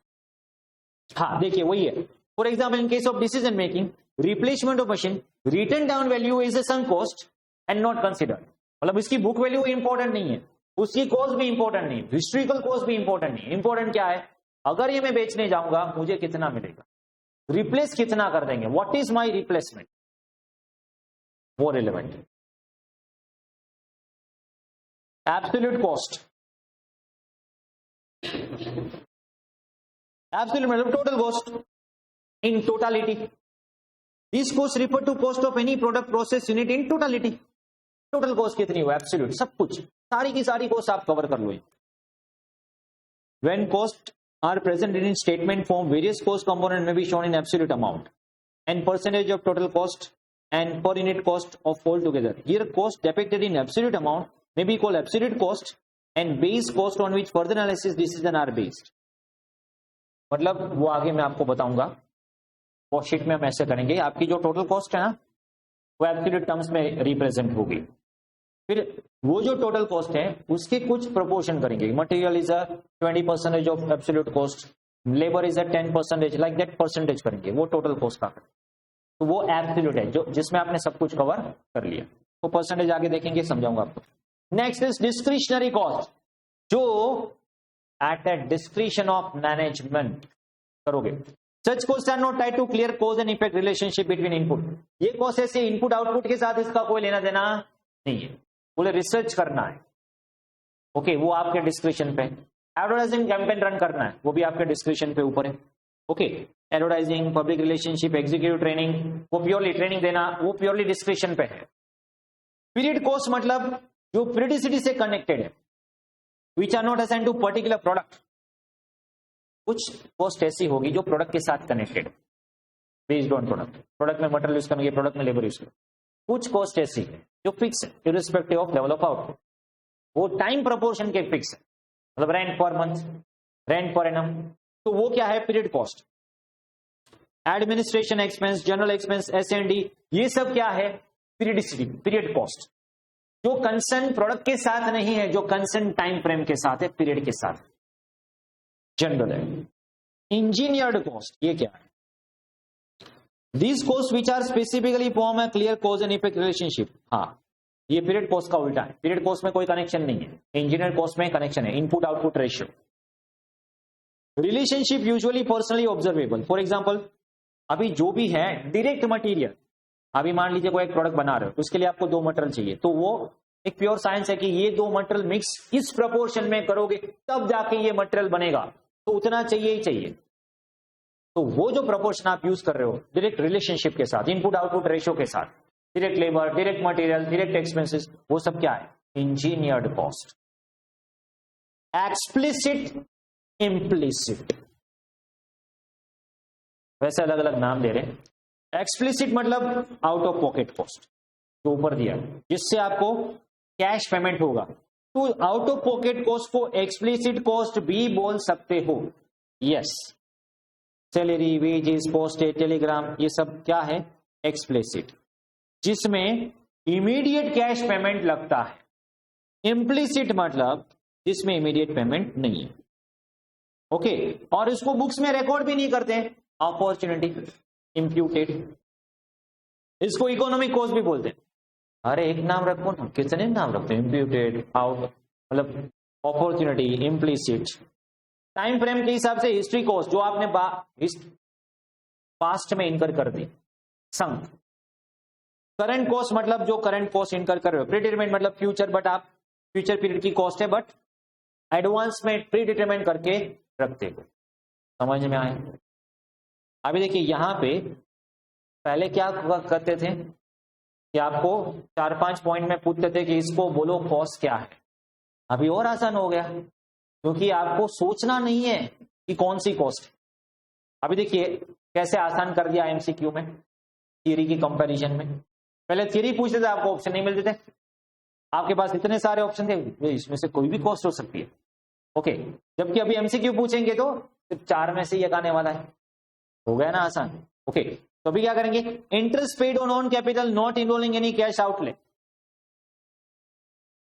हाँ देखिए वही है. For example in case of decision making, replacement of machine, written down value is a sunk cost and not considered. मतलब इसकी book value important नहीं है, उसकी कॉस्ट भी इंपॉर्टेंट नहीं, हिस्ट्रिकल कॉस्ट भी इंपॉर्टेंट नहीं. इंपॉर्टेंट क्या है? अगर ये मैं बेचने जाऊंगा मुझे कितना मिलेगा, रिप्लेस कितना कर देंगे, व्हाट इज माई रिप्लेसमेंट. वो रिलेवेंट है। एब्सोल्यूट कॉस्ट, एब्सोल्यूट मतलब total cost in totality. This cost refer to cost of any product process unit in totality. Total cost कितनी हो, एब्सोल्यूट, सब कुछ, सारी की सारी कॉस्ट आप कवर कर लो। When cost are present in statement form, various cost component में be shown in absolute amount and percentage of total cost and per unit cost of all together. Here cost depicted in absolute amount may be called absolute cost and base cost on which further analysis decision are based. मतलब वो आगे मैं आपको बताऊंगा, cost sheet में हम ऐसे करेंगे। आपकी जो टोटल कॉस्ट है ना वो एब्सोल्यूट टर्म्स में रिप्रेजेंट होगी। फिर वो जो टोटल कॉस्ट है उसके कुछ प्रोपोर्शन करेंगे। Material is a 20% of absolute cost, labour is a 10%, like that percentage करेंगे, वो टोटल कॉस्ट का। तो वो एब्सोल्यूट है जो जिसमें आपने सब कुछ कवर कर लिया। तो परसेंटेज आगे देखेंगे, समझाऊंगा आपको। नेक्स्ट इज डिस्क्रिशनरी कॉस्ट, जो at the discretion of management करोगे। Such cost are not tied to clear cause and effect relationship between input. ये कॉस्ट ऐसे इनपुट आउटपुट के साथ इसका कोई लेना देना नहीं है, बोले रिसर्च करना है, ओके, वो आपके डिस्क्रिप्शन पे। एडवर्टाइजिंग कैंपेन रन करना है, वो भी आपके डिस्क्रिप्शन पे ऊपर है, okay. Advertising, public relationship, executive training, वो प्योरली ट्रेनिंग देना, वो प्योरली डिस्क्रिप्शन पे है। पीरियड कॉस्ट मतलब जो पीरियडिसिटी से कनेक्टेड है, which are not assigned to particular product. कुछ कॉस्ट ऐसी होगी जो प्रोडक्ट के साथ कनेक्टेड है, बेस्ड ऑन प्रोडक्ट। प्रोडक्ट में मटेरियल यूज करेंगे, प्रोडक्ट में लेबर यूज करेंगे। कुछ कॉस्ट ऐसी है जो फिक्स है, irrespective of level of output, वो टाइम प्रोपोर्शन के फिक्स है, मतलब rent per month, rent per annum, तो वो क्या है, period cost. Administration expense, general expense, S&D, ये सब क्या है, पीरियडिसिटी, पीरियड कॉस्ट, जो कंसर्न प्रोडक्ट के साथ नहीं है, जो कंसर्न टाइम फ्रेम के साथ है, पीरियड के साथ, जनरल है। इंजीनियर्ड कॉस्ट, ये क्या है, these cost which are specifically form a clear cause and effect relationship. हाँ, ये पीरियड कॉस्ट का उल्टा है, पीरियड कॉस्ट में कोई कनेक्शन नहीं है, इंजीनियर कॉस्ट में कनेक्शन है, input output ratio. Relationship usually personally observable, for example अभी जो भी है डायरेक्ट मटेरियल, अभी मान लीजिए कोई एक प्रोडक्ट बना रहे हो, उसके लिए आपको 2 मटेरियल चाहिए, तो वो एक प्योर साइंस है कि ये 2 मटेरियल मिक्स इस प्रपोर्शन में करोगे तब जाके ये मटेरियल बनेगा, तो उतना चाहिए ही चाहिए। तो वो जो प्रपोर्शन आप यूज कर रहे हो डायरेक्ट रिलेशनशिप के साथ, इनपुट आउटपुट रेशियो के साथ, direct labour, direct material, direct expenses, वो सब क्या है, इंजीनियर्ड कॉस्ट। एक्सप्लिसिट, इम्प्लिसिट, वैसे अलग अलग नाम दे रहे हैं। एक्सप्लिसिट मतलब आउट ऑफ पॉकेट कॉस्ट, जो ऊपर दिया है, जिससे आपको कैश पेमेंट होगा, तो आउट ऑफ पॉकेट कॉस्ट को एक्सप्लिसिट कॉस्ट भी बोल सकते हो। Yes, salary, wages, postage, Telegram, ये सब क्या है, एक्सप्लिसिट, जिसमें इमीडिएट कैश पेमेंट लगता है। इम्प्लिसिट मतलब जिसमें इमीडिएट पेमेंट नहीं है, ओके, और इसको बुक्स में रिकॉर्ड भी नहीं करते हैं। अपॉर्चुनिटी, इम्प्यूटेड, इसको इकोनॉमिक कॉस्ट भी बोलते हैं। अरे एक नाम रखो ना, कितने नाम रखते हैं, इम्प्यूटेड, आउट, मतलब अपॉर्चुनिटी, इम्प्लिसिट। टाइम फ्रेम के हिसाब से हिस्ट्री कॉस्ट, जो आपने पास्ट में इनकर कर दी, संक। करंट कॉस्ट मतलब जो करंट कॉस्ट इनकर कर रहे हो। प्रीडिटरमाइंड मतलब फ्यूचर, बट आप फ्यूचर पीरियड की कॉस्ट है बट एडवांस में प्रीडिटरमाइंड करके रखते हो। समझ में आए? अभी देखिए यहां पे पहले क्या करते थे कि आपको 4-5 पॉइंट में पूछते थे कि इसको बोलो कॉस्ट क्या है। अभी और आसान हो गया क्योंकि आपको सोचना नहीं है कि कौन सी कॉस्ट। अभी देखिए कैसे आसान कर दिया एमसीक्यू में, थियरी की कंपैरिजन में। पहले थियरी पूछते थे, आपको ऑप्शन नहीं मिलते थे, आपके पास इतने सारे ऑप्शन थे, इसमें से कोई भी कॉस्ट हो सकती है, ओके। जबकि अभी एमसीक्यू पूछेंगे तो सिर्फ 4 में से ही एक आने वाला है। हो गया ना आसान, ओके। तो अभी क्या करेंगे, interest paid on own capital not involving any cash outlay.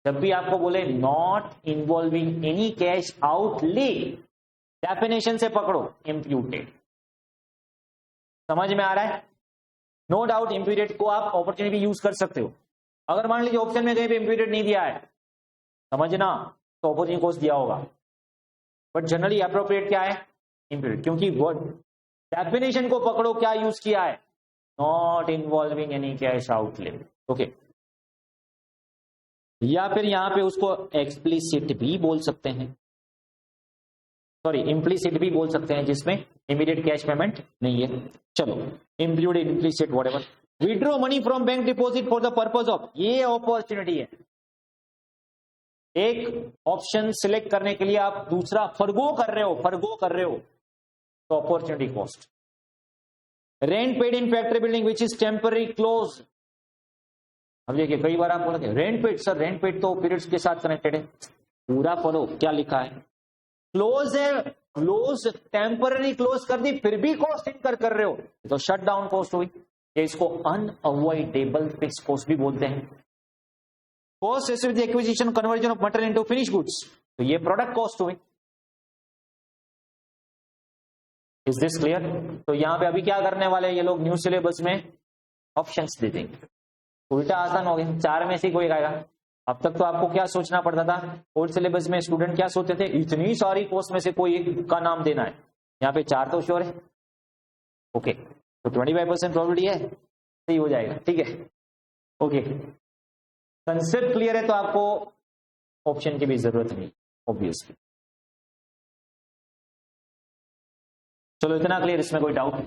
जब भी आपको बोले not involving any cash outlay, definition से पकड़ो इम्प्यूटेड। समझ में आ रहा है? नो डाउट इम्प्यूटेड को आप अपॉर्चुनिटी यूज कर सकते हो। अगर मान लीजिए ऑप्शन में कहीं पे इम्प्यूटेड नहीं दिया है, समझना, तो ऑपोजिट कॉस्ट दिया होगा, बट जनरली अप्रोप्रिएट क्या है, इम्प्यूटेड, क्योंकि वर्ड डेफिनेशन को पकड़ो क्या यूज किया है, not involving any cash outlay. Okay या फिर यहां पे उसको एक्सप्लिसिट भी बोल सकते हैं, सॉरी इम्प्लिसिट भी बोल सकते हैं, जिसमें इमीडिएट कैश पेमेंट नहीं है। चलो included implicit whatever. Withdraw money from bank deposit for the purpose of, ये अपॉर्चुनिटी है। एक ऑप्शन सिलेक्ट करने के लिए आप दूसरा फरगो कर रहे हो तो opportunity cost. Rent paid in factory building which is temporary close. अब देखिए कई बार आप बोलोगे rent paid, sir rent paid तो पीरियड्स के साथ कनेक्टेड है, पूरा पढ़ो क्या लिखा है। क्लोज है, क्लोज टेम्पररी क्लोज कर दी फिर भी कॉस्ट इनकर कर रहे हो तो शट डाउन कॉस्ट हुई, या इसको अनअवॉइडेबल फिक्स कॉस्ट भी बोलते हैं। Cost associated with acquisition conversion of material into finish goods, तो ये प्रोडक्ट कॉस्ट हुई। Is this clear? तो यहां पे अभी क्या करने वाले हैं ये लोग, न्यू सिलेबस में ऑप्शंस दे देंगे। उल्टा आसान हो गया, 4 में से कोई आएगा। अब तक तो आपको क्या सोचना पड़ता था, ओल्ड सिलेबस में स्टूडेंट क्या सोचते थे, इतनी सारी कोर्स में से कोई एक का नाम देना है, यहाँ पे 4 तो श्योर है। ओके तो 25% प्रोबेबिलिटी है, सही हो जाएगा, ठीक है। ओके कंसेप्ट क्लियर है तो आपको ऑप्शन की भी जरूरत नहीं ऑब्वियसली। चलो इतना क्लियर, इसमें कोई डाउट?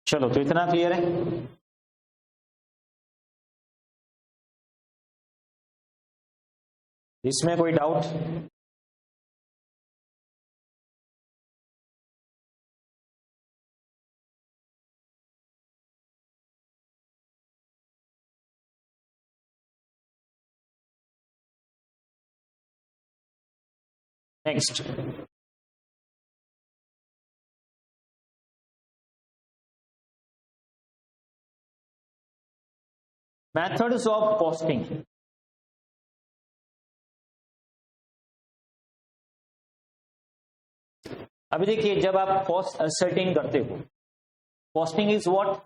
चलो तो इतना क्लियर है। इसमें कोई doubt? Next methods of costing. अभी देखिए जब आप कॉस्ट असर्टेन करते हो, costing is what,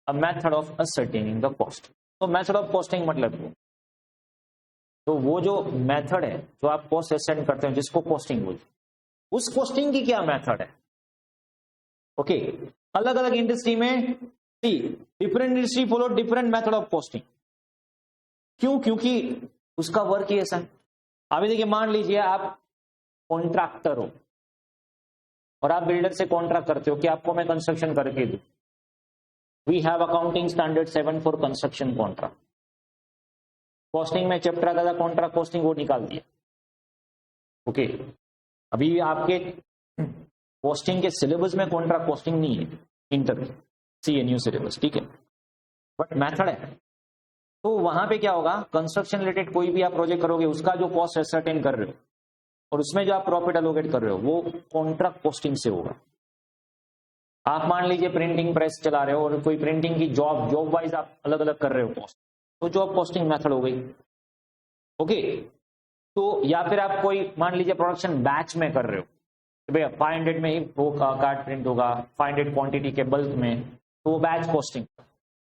a method of ascertaining the cost. तो मेथड ऑफ कॉस्टिंग मतलब तो वो जो मेथड है जो आप कॉस्ट असर्टेन करते हो जिसको कॉस्टिंग बोलते हैं, उस कॉस्टिंग की क्या मेथड है। ओके अलग अलग इंडस्ट्री में different industry follow different method of costing. क्यों? क्योंकि उसका वर्क ही ऐसा है। अभी देखिए मान लीजिए आप कॉन्ट्रैक्टर हो और आप बिल्डर से कॉन्ट्रैक्ट करते हो कि आपको मैं कंस्ट्रक्शन करके दूं। We have accounting standard 7 for construction contract. Costing में चैप्टर आता था कॉन्ट्रैक्ट कॉस्टिंग, वो निकाल दिया। ओके अभी आपके कॉस्टिंग के सिलेबस में कॉन्ट्रैक्ट कॉस्टिंग नहीं है, इंटर सी न्यू सिलेबस, ठीक है, बट मेथड है। तो वहां पे क्या होगा, कंस्ट्रक्शन रिलेटेड कोई भी आप प्रोजेक्ट करोगे उसका जो कॉस्ट असर्टेन कर रहे हो और उसमें जो आप प्रॉफिट एलोकेट कर रहे हो वो कॉन्ट्रैक्ट कॉस्टिंग से होगा। आप मान लीजिए प्रिंटिंग प्रेस चला रहे हो और कोई प्रिंटिंग की जॉब वाइज आप अलग अलग कर रहे हो कॉस्ट, तो जॉब कॉस्टिंग मेथड हो गई। ओके तो या फिर आप कोई मान लीजिए प्रोडक्शन बैच में कर रहे हो, भैया 500 में ही वो कार्ड प्रिंट होगा, 500 क्वांटिटी के बल्क में, तो वो बैच कॉस्टिंग।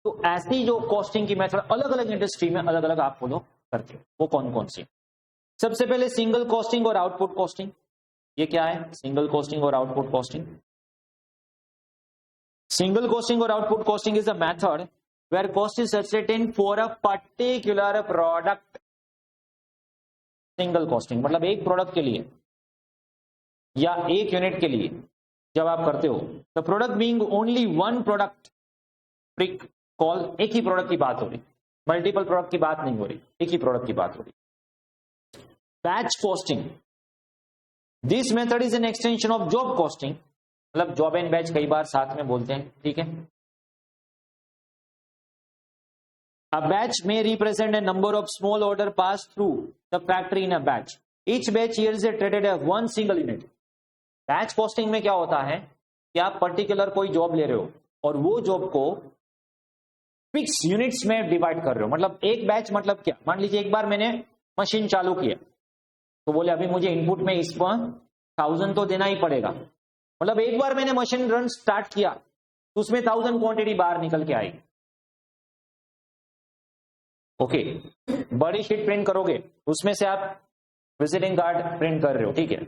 तो ऐसी जो कॉस्टिंग की मेथड अलग अलग इंडस्ट्री में अलग अलग आप फॉलो करते हो, वो कौन कौन सी? सबसे पहले सिंगल कॉस्टिंग और आउटपुट कॉस्टिंग। ये क्या है सिंगल कॉस्टिंग और आउटपुट कॉस्टिंग? सिंगल कॉस्टिंग और output costing is a method where cost is ascertained for a particular product. Single costing मतलब एक प्रोडक्ट के लिए या एक यूनिट के लिए जब आप करते हो, the product being only one product prick call, एक ही प्रोडक्ट की बात हो रही, मल्टीपल प्रोडक्ट की बात नहीं हो रही, एक ही प्रोडक्ट की बात हो रही। Batch costing, this method is an extension of job costing, मतलब जॉब एंड बैच कई बार साथ में बोलते हैं, ठीक है। A batch may represent a number of small order passed through the factory in a batch. Each batch here is treated as one single unit. Batch costing में क्या होता है कि आप पर्टिकुलर कोई जॉब ले रहे हो और वो जॉब को फिक्स यूनिट्स में डिवाइड कर रहे हो। मतलब एक बैच मतलब क्या, मान लीजिए एक बार मैंने मशीन चालू किया तो बोले अभी मुझे इनपुट में इस पर 1000 तो देना ही पड़ेगा। मतलब एक बार मैंने मशीन रन स्टार्ट किया तो उसमें 1000 क्वांटिटी बाहर निकल के आएगी। ओके बड़ी शीट प्रिंट करोगे उसमें से आप विजिटिंग कार्ड प्रिंट कर रहे हो, ठीक है,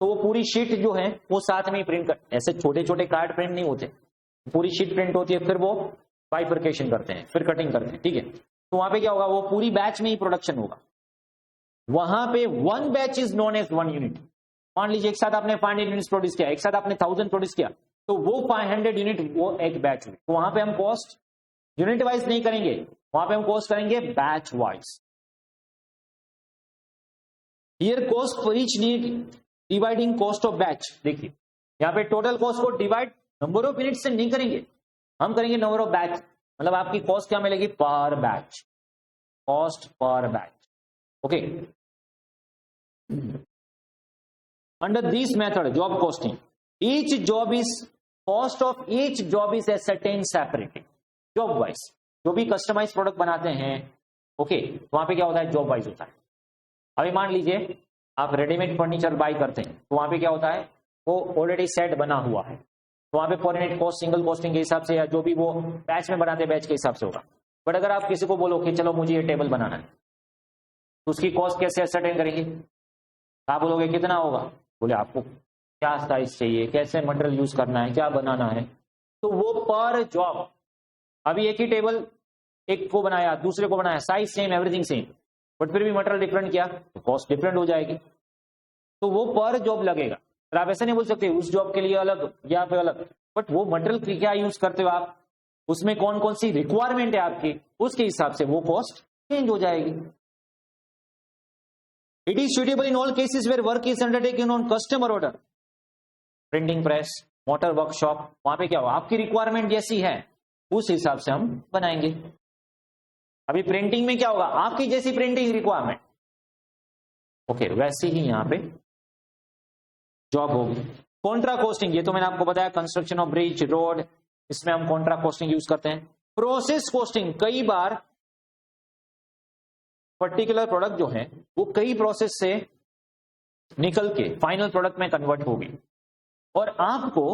तो वो पूरी शीट जो है वो साथ में ही प्रिंट कर, ऐसे छोटे छोटे कार्ड प्रिंट नहीं होते, पूरी शीट प्रिंट होती है, फिर वो बाइफरकेशन करते हैं, फिर कटिंग करते हैं, ठीक है। तो वहां पे क्या होगा, वो पूरी बैच में ही प्रोडक्शन होगा। वहां पे one batch is known as one unit. मान लीजिए एक साथ आपने 500 यूनिट प्रोड्यूस किया, एक साथ आपने 1000 प्रोड्यूस किया, तो वो 500 यूनिट वो एक बैच हुई। तो वहां पे हम कॉस्ट यूनिट वाइज नहीं करेंगे, वहां पे हम कॉस्ट करेंगे batch wise. Here cost for each unit dividing cost of batch. देखिए यहां पे टोटल कॉस्ट को डिवाइड नंबर ऑफ यूनिट से नहीं करेंगे, हम करेंगे नंबर ऑफ बैच। मतलब आपकी कॉस्ट क्या मिलेगी, पर batch, cost per batch. Okay, under this method job costing each job is cost of each job is ascertain separately. Job wise जो भी कस्टमाइज प्रोडक्ट बनाते हैं, ओके, वहां पे क्या होता है, जॉब वाइज होता है। अभी मान लीजिए आप रेडीमेड फर्नीचर बाई करते हैं, तो वहां पे क्या होता है, वो ऑलरेडी सेट बना हुआ है, तो वहां पे per unit cost single costing के हिसाब से या जो भी वो बैच में बनाते हैं बैच के हिसाब से होगा। बट अगर आप किसी को बोलो कि चलो मुझे ये टेबल बनाना है, तो उसकी कॉस्ट कैसे असरटेन करेंगे, आप बोलोगे कितना होगा, बोले आपको क्या साइज चाहिए, कैसे मटेरियल यूज करना है, क्या बनाना है, तो वो पर जॉब। अभी एक ही टेबल एक को बनाया, दूसरे को बनाया, size same, everything same, but फिर भी मटेरियल डिफरेंट किया तो कॉस्ट डिफरेंट हो जाएगी। तो वो पर जॉब लगेगा। पर आप ऐसा नहीं बोल सकते उस जॉब के लिए अलग या फिर अलग, बट वो मटेरियल क्या यूज करते हो आप, उसमें कौन कौन सी रिक्वायरमेंट है आपकी, उसके हिसाब से वो कॉस्ट चेंज हो जाएगी। It is suitable in all cases where work is undertaken on customer order. Printing press, motor workshop, वहां पे क्या होगा, आपकी रिक्वायरमेंट जैसी है उस हिसाब से हम बनाएंगे। अभी प्रिंटिंग में क्या होगा, आपकी जैसी प्रिंटिंग रिक्वायरमेंट, ओके, वैसी ही यहां पे जॉब होगी। कॉन्ट्रा कॉस्टिंग, ये तो मैंने आपको बताया, कंस्ट्रक्शन ऑफ ब्रिज, रोड, इसमें हम कॉन्ट्रा कॉस्टिंग यूज करते हैं। प्रोसेस कॉस्टिंग, कई बार पर्टिकुलर प्रोडक्ट जो है वो कई प्रोसेस से निकल के फाइनल प्रोडक्ट में कन्वर्ट होगी, और आपको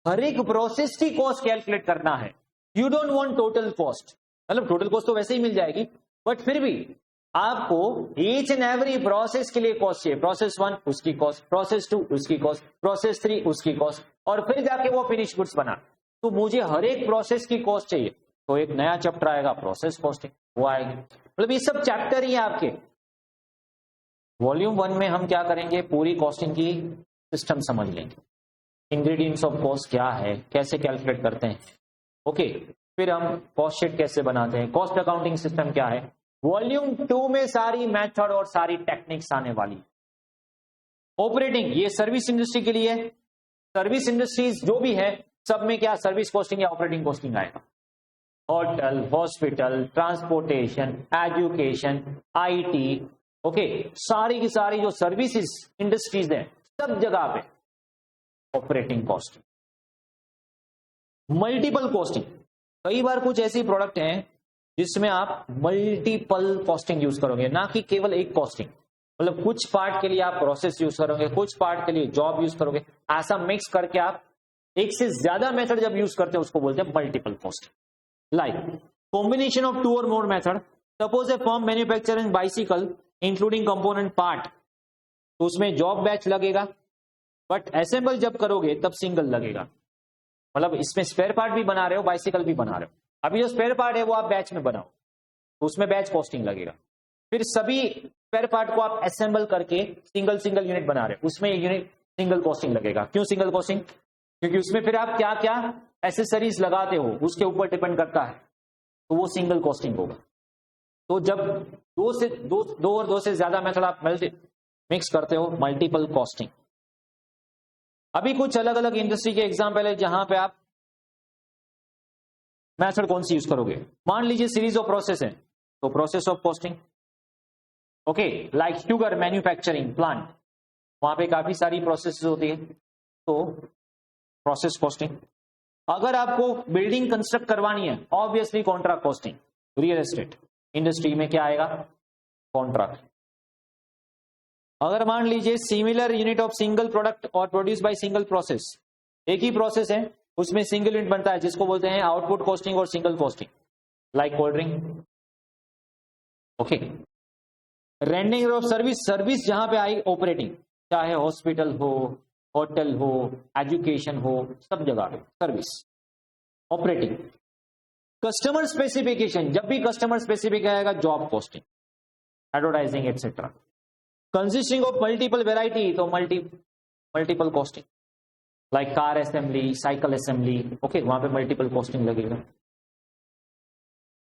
हर एक प्रोसेस की कॉस्ट कैलकुलेट करना है। You don't want total cost, मतलब टोटल कॉस्ट तो वैसे ही मिल जाएगी, बट फिर भी आपको ईच एंड एवरी प्रोसेस के लिए कॉस्ट चाहिए। प्रोसेस 1 उसकी कॉस्ट, प्रोसेस 2 उसकी कॉस्ट, प्रोसेस 3 उसकी कॉस्ट, और फिर जाके वो फिनिश गुड्स बना। तो मुझे हर एक प्रोसेस की कॉस्ट चाहिए, तो एक नया चैप्टर आएगा प्रोसेस कॉस्टिंग, वो आएगी। मतलब ये सब चैप्टर ही है आपके। वॉल्यूम 1 में हम क्या करेंगे, पूरी कॉस्टिंग की सिस्टम समझ लेंगे, इंग्रेडिएंट्स ऑफ कॉस्ट क्या है, कैसे कैलकुलेट करते हैं, ओके। फिर हम कॉस्ट शीट कैसे बनाते हैं, कॉस्ट अकाउंटिंग सिस्टम क्या है। वॉल्यूम 2 में सारी मेथड और सारी टेक्निक्स आने वाली। ऑपरेटिंग, ये सर्विस इंडस्ट्री के लिए, सर्विस इंडस्ट्रीज जो भी है सब में क्या सर्विस कॉस्टिंग या ऑपरेटिंग कॉस्टिंग आएगा। Hotel, hospital, transportation, education, IT, okay, सारी की सारी जो सर्विसेज इंडस्ट्रीज है सब जगह पे ऑपरेटिंग कॉस्टिंग। मल्टीपल कॉस्टिंग, कई बार कुछ ऐसी प्रोडक्ट हैं जिसमें आप मल्टीपल कॉस्टिंग यूज करोगे, ना कि केवल एक कॉस्टिंग। मतलब कुछ पार्ट के लिए आप प्रोसेस यूज करोगे, कुछ पार्ट के लिए जॉब यूज करोगे, ऐसा मिक्स करके आप एक से ज्यादा मेथड जब यूज करते हैं उसको बोलते हैं multiple costing. Like combination of 2 और more method. Suppose a firm manufacturing bicycle including component part, तो उसमें जॉब बैच लगेगा, बट असेंबल जब करोगे तब सिंगल लगेगा। मतलब इसमें स्पेयर पार्ट भी बना रहे हो, बाइसिकल भी बना रहे हो, अभी जो स्पेयर पार्ट है वो आप बैच में बनाओ तो उसमें बैच कॉस्टिंग लगेगा। फिर सभी स्पेयर पार्ट को आप असेंबल करके सिंगल सिंगल यूनिट बना रहे हो, उसमें यूनिट सिंगल कॉस्टिंग लगेगा। क्यों सिंगल कॉस्टिंग, क्योंकि उसमें फिर आप क्या क्या एसेसरीज लगाते हो उसके ऊपर डिपेंड करता है, तो वो सिंगल कॉस्टिंग होगा। तो जब दो और दो से ज्यादा मेथड आप मिक्स करते हो, मल्टीपल कॉस्टिंग। अभी कुछ अलग अलग इंडस्ट्री के एग्जाम्पल है जहां पे आप मेथड कौन सी यूज करोगे। मान लीजिए सीरीज ऑफ प्रोसेस है, तो process of costing, okay, like sugar manufacturing plant, वहां पे काफी सारी प्रोसेस होती है, तो प्रोसेस कॉस्टिंग। अगर आपको बिल्डिंग कंस्ट्रक्ट करवानी है, obviously contract costing. Real estate industry में क्या आएगा, कॉन्ट्रैक्ट। अगर मान लीजिए similar unit of single product और प्रोड्यूस बाय सिंगल प्रोसेस, एक ही प्रोसेस है उसमें सिंगल यूनिट बनता है जिसको बोलते हैं आउटपुट कॉस्टिंग और single costing, like cold drink, okay. Rending of service, service जहां पे आई ऑपरेटिंग, चाहे हॉस्पिटल हो, होटल हो, एजुकेशन हो, सब जगह पे सर्विस ऑपरेटिंग। कस्टमर स्पेसिफिकेशन, जब भी कस्टमर स्पेसिफिक आएगा, job costing, advertising etcetera. Consisting of multiple variety, तो multiple costing, like car assembly, cycle assembly, okay, वहां पे मल्टीपल कॉस्टिंग लगेगा।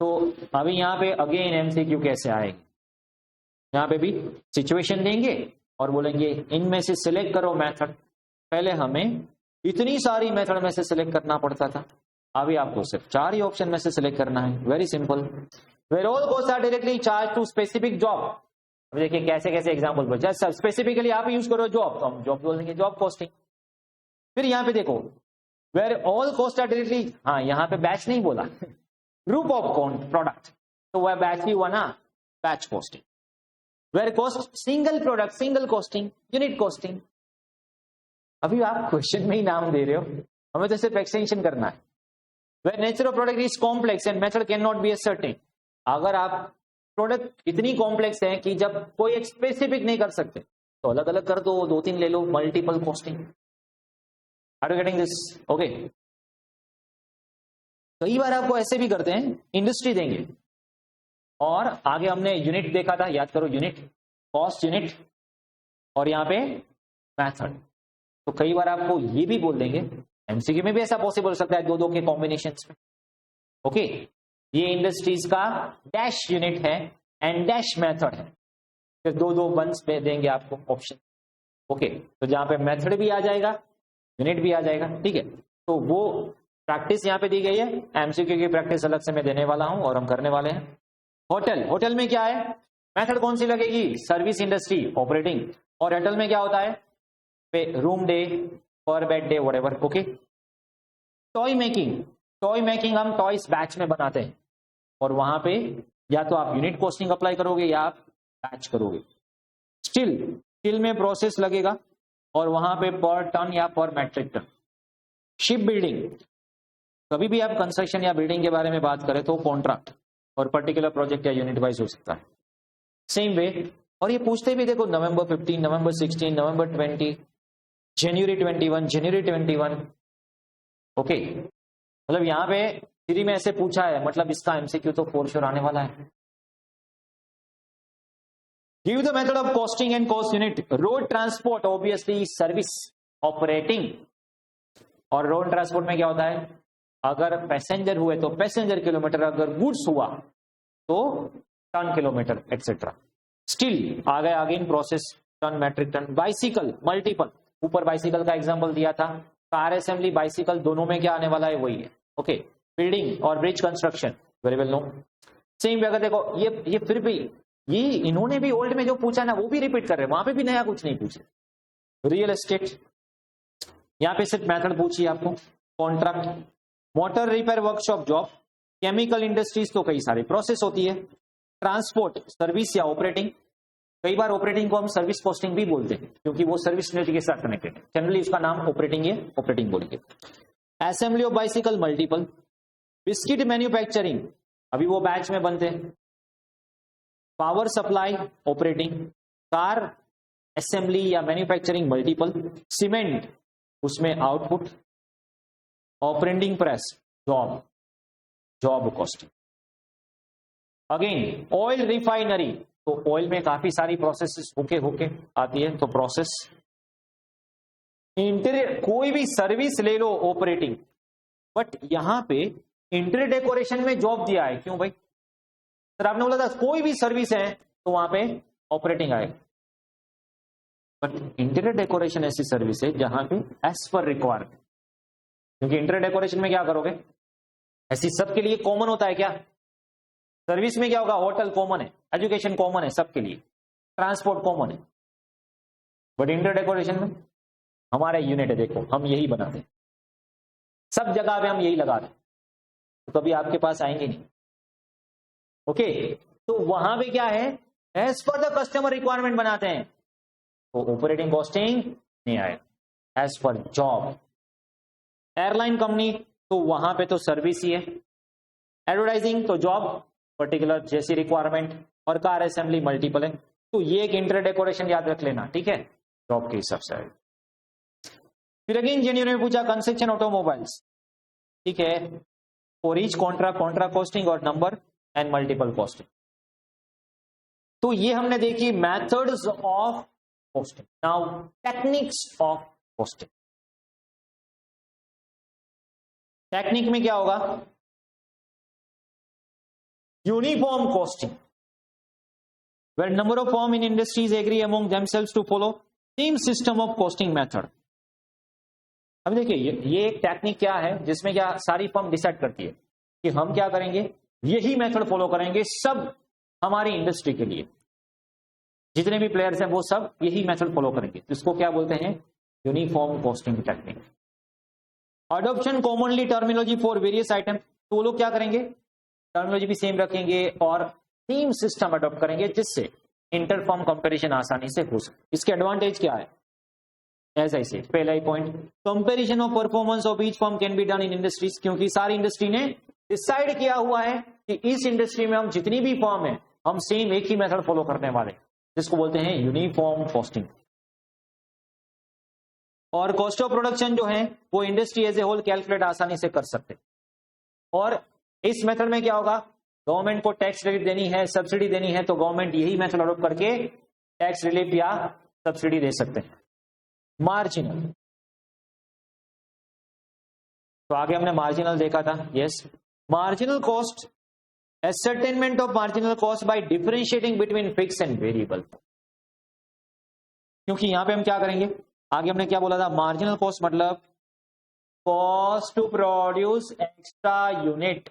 तो अभी यहाँ पे अगेन एमसीक्यू कैसे आएगी, यहाँ पे भी सिचुएशन देंगे और बोलेंगे इनमें से सिलेक्ट करो मेथड। पहले हमें इतनी सारी मेथड में से सिलेक्ट करना पड़ता था, अभी आपको सिर्फ 4 ही ऑप्शन में से सिलेक्ट करना है। Very simple. Where all cost are directly charge to specific job. अब देखिए कैसे कैसे एग्जांपल पर, जैसे स्पेसिफिकली आप यूज करो जॉब, तो हम जॉब बोलेंगे जॉब कॉस्टिंग। फिर यहाँ पे देखो where all cost are directly, हाँ यहाँ पे बैच नहीं बोला, ग्रुप ऑफ प्रोडक्ट, तो वह बैच ही हुआ ना, batch costing. Where cost single product, single costing, unit costing. अभी आप क्वेश्चन में ही नाम दे रहे हो, हमें तो सिर्फ एक्सटेंशन करना है। Where nature of product is complex and method can not be ascertain. अगर आप प्रोडक्ट इतनी कॉम्प्लेक्स है कि जब कोई एक स्पेसिफिक नहीं कर सकते, तो अलग अलग कर दो, 2-3 ले लो, multiple costing. Are you getting this? Okay. कई बार आपको ऐसे भी करते हैं, इंडस्ट्री देंगे और आगे हमने यूनिट देखा था, याद करो, यूनिट, कॉस्ट यूनिट, और यहाँ पे मेथड। तो कई बार आपको ये भी बोल देंगे, एमसीक्यू में भी ऐसा पॉसिबल हो सकता है, 2-2 के कॉम्बिनेशन में। ओके, ये इंडस्ट्रीज का डैश यूनिट है एंड डैश मेथड है, फिर 2-2 वंस पे देंगे आपको ऑप्शन। ओके, तो जहां पे मेथड भी आ जाएगा, यूनिट भी आ जाएगा, ठीक है। तो वो प्रैक्टिस यहाँ पे दी गई है, एमसीक्यू की प्रैक्टिस अलग से मैं देने वाला हूं और हम करने वाले हैं। होटल, होटल में क्या है, मेथड कौन सी लगेगी, सर्विस इंडस्ट्री, ऑपरेटिंग। और होटल में क्या होता है, रूम डे, पर bed day, whatever. Okay. Toy making, toy making हम टॉयज बैच में बनाते हैं और वहां पे या तो आप यूनिट कॉस्टिंग अप्लाई करोगे या आप बैच करोगे। स्टील, स्टील में प्रोसेस लगेगा और वहां पे पर टन या पर मैट्रिक टन। शिप बिल्डिंग, कभी भी आप कंस्ट्रक्शन या बिल्डिंग के बारे में बात करें तो कॉन्ट्रैक्ट और पर्टिकुलर प्रोजेक्ट या यूनिट वाइज हो सकता है। सेम वे, और ये पूछते भी देखो, नवंबर 15, नवंबर 16, नवंबर 20, जनवरी 21, जनवरी 21। ओके, मतलब यहाँ पे थ्री में ऐसे पूछा है, मतलब इसका एमसीक्यू तो फोर श्योर आने वाला है। Give the method of costing and cost unit. Road transport obviously service operating, और रोड ट्रांसपोर्ट में क्या होता है, अगर पैसेंजर हुए तो पैसेंजर किलोमीटर, अगर गुड्स हुआ तो टन किलोमीटर एक्सेट्रा। स्टील आ गए आगे in process, tonne metric tonne. Bicycle, multiple, ऊपर बाइसिकल का एग्जांपल दिया था। कार असेंबली, बाइसिकल, दोनों में क्या आने वाला है, वही है। ओके, बिल्डिंग और bridge construction, very well no. Same अगर देखो ये फिर भी ये इन्होंने भी ओल्ड में जो पूछा ना वो भी रिपीट कर रहे हैं, वहां पे भी नया कुछ नहीं पूछे। रियल एस्टेट, यहाँ पे सिर्फ मेथड पूछिए आपको। Contract, motor repair workshop job. Chemical industries तो कई सारी प्रोसेस होती है। ट्रांसपोर्ट, सर्विस या ऑपरेटिंग। कई बार ऑपरेटिंग को हम सर्विस कॉस्टिंग भी बोलते हैं क्योंकि वो सर्विस के साथ कनेक्टेड है। जनरली उसका नाम ऑपरेटिंग है, ऑपरेटिंग बोलेंगे। Assembly of bicycle, multiple. Biscuit manufacturing, अभी वो बैच में बनते हैं। Power supply, operating. Car assembly या मैन्युफैक्चरिंग, मल्टीपल। सीमेंट, उसमें output. Operating press, job, job costing. Again oil refinery, तो ऑयल में काफी सारी प्रोसेस होके आती है, तो प्रोसेस। इंटीरियर, कोई भी सर्विस ले लो ऑपरेटिंग, बट यहां पे इंटीरियर डेकोरेशन में जॉब दिया है, क्यों भाई सर? आपने बोला था कोई भी सर्विस है तो वहां पे ऑपरेटिंग आएगा, बट इंटीरियर डेकोरेशन ऐसी सर्विस है जहां पे एज पर रिक्वायरमेंट, क्योंकि इंटीरियर डेकोरेशन में क्या करोगे, ऐसी सबके लिए कॉमन होता है क्या? सर्विस में क्या होगा, होटल कॉमन है, एजुकेशन कॉमन है सबके लिए, ट्रांसपोर्ट कॉमन है, बट इंटीरियर डेकोरेशन में हमारा यूनिट है, देखो हम यही बनाते हैं, सब जगह पे हम यही लगाते हैं, तो कभी आपके पास आएंगे नहीं। ओके, तो वहां पे क्या है, as per the customer requirement बनाते हैं, तो ऑपरेटिंग कॉस्टिंग नहीं आएगा, as per job. Airline company, तो वहां पे तो सर्विस ही है। एडवर्टाइजिंग तो जॉब पर्टिकुलर जैसी रिक्वायरमेंट, और कार असेंबली मल्टीपल है। तो ये एक इंटीरियर डेकोरेशन याद रख लेना, ठीक है। जॉब के हिसाब से आएगा। फिर अगेन जेन्युइन में पूछा कंस्ट्रक्शन ऑटोमोबाइल्स, ठीक है, फॉर ईच कॉन्ट्रा कॉस्टिंग और नंबर एंड मल्टीपल कॉस्टिंग। तो ये हमने देखी methods of costing. Now techniques of costing. Technique में क्या होगा? Uniform costing, where number of firm in industries agree among themselves to follow same system of costing method। अब देखिए ये एक टेक्निक क्या है जिसमें क्या सारी फर्म डिसाइड करती है कि हम क्या करेंगे, यही मेथड फॉलो करेंगे सब हमारी इंडस्ट्री के लिए, जितने भी प्लेयर्स हैं वो सब यही मेथड फॉलो करेंगे। इसको क्या बोलते हैं? Uniform costing technique. Adoption commonly terminology for various item, तो वो लोग क्या करेंगे, टर्मिनोलॉजी भी सेम रखेंगे और सेम सिस्टम अडॉप्ट करेंगे जिससे इंटरफर्म कंपैरिजन आसानी से हो सके। इसके एडवांटेज क्या है? एज आई से पहला ही point, comparison of performance of each firm can be done in industries, क्योंकि सारी इंडस्ट्री ने डिसाइड किया हुआ है कि इस इंडस्ट्री में हम जितनी भी फर्म है हम सेम एक ही मेथड फॉलो करने वाले, जिसको बोलते हैं यूनिफॉर्म कॉस्टिंग। और कॉस्ट ऑफ प्रोडक्शन जो है वो industry as a whole calculate आसानी से कर सकते। और इस मेथड में क्या होगा, गवर्नमेंट को टैक्स क्रेडिट देनी है, सब्सिडी देनी है, तो गवर्नमेंट यही मेथड अडॉप्ट करके टैक्स रिलीफ या सब्सिडी दे सकते हैं। मार्जिनल, तो आगे हमने मार्जिनल देखा था। Yes, marginal cost, ascertainment of marginal cost by differentiating between fix and variable. क्योंकि यहां पे हम क्या करेंगे, आगे हमने क्या बोला था, मार्जिनल कॉस्ट मतलब cost to produce extra unit.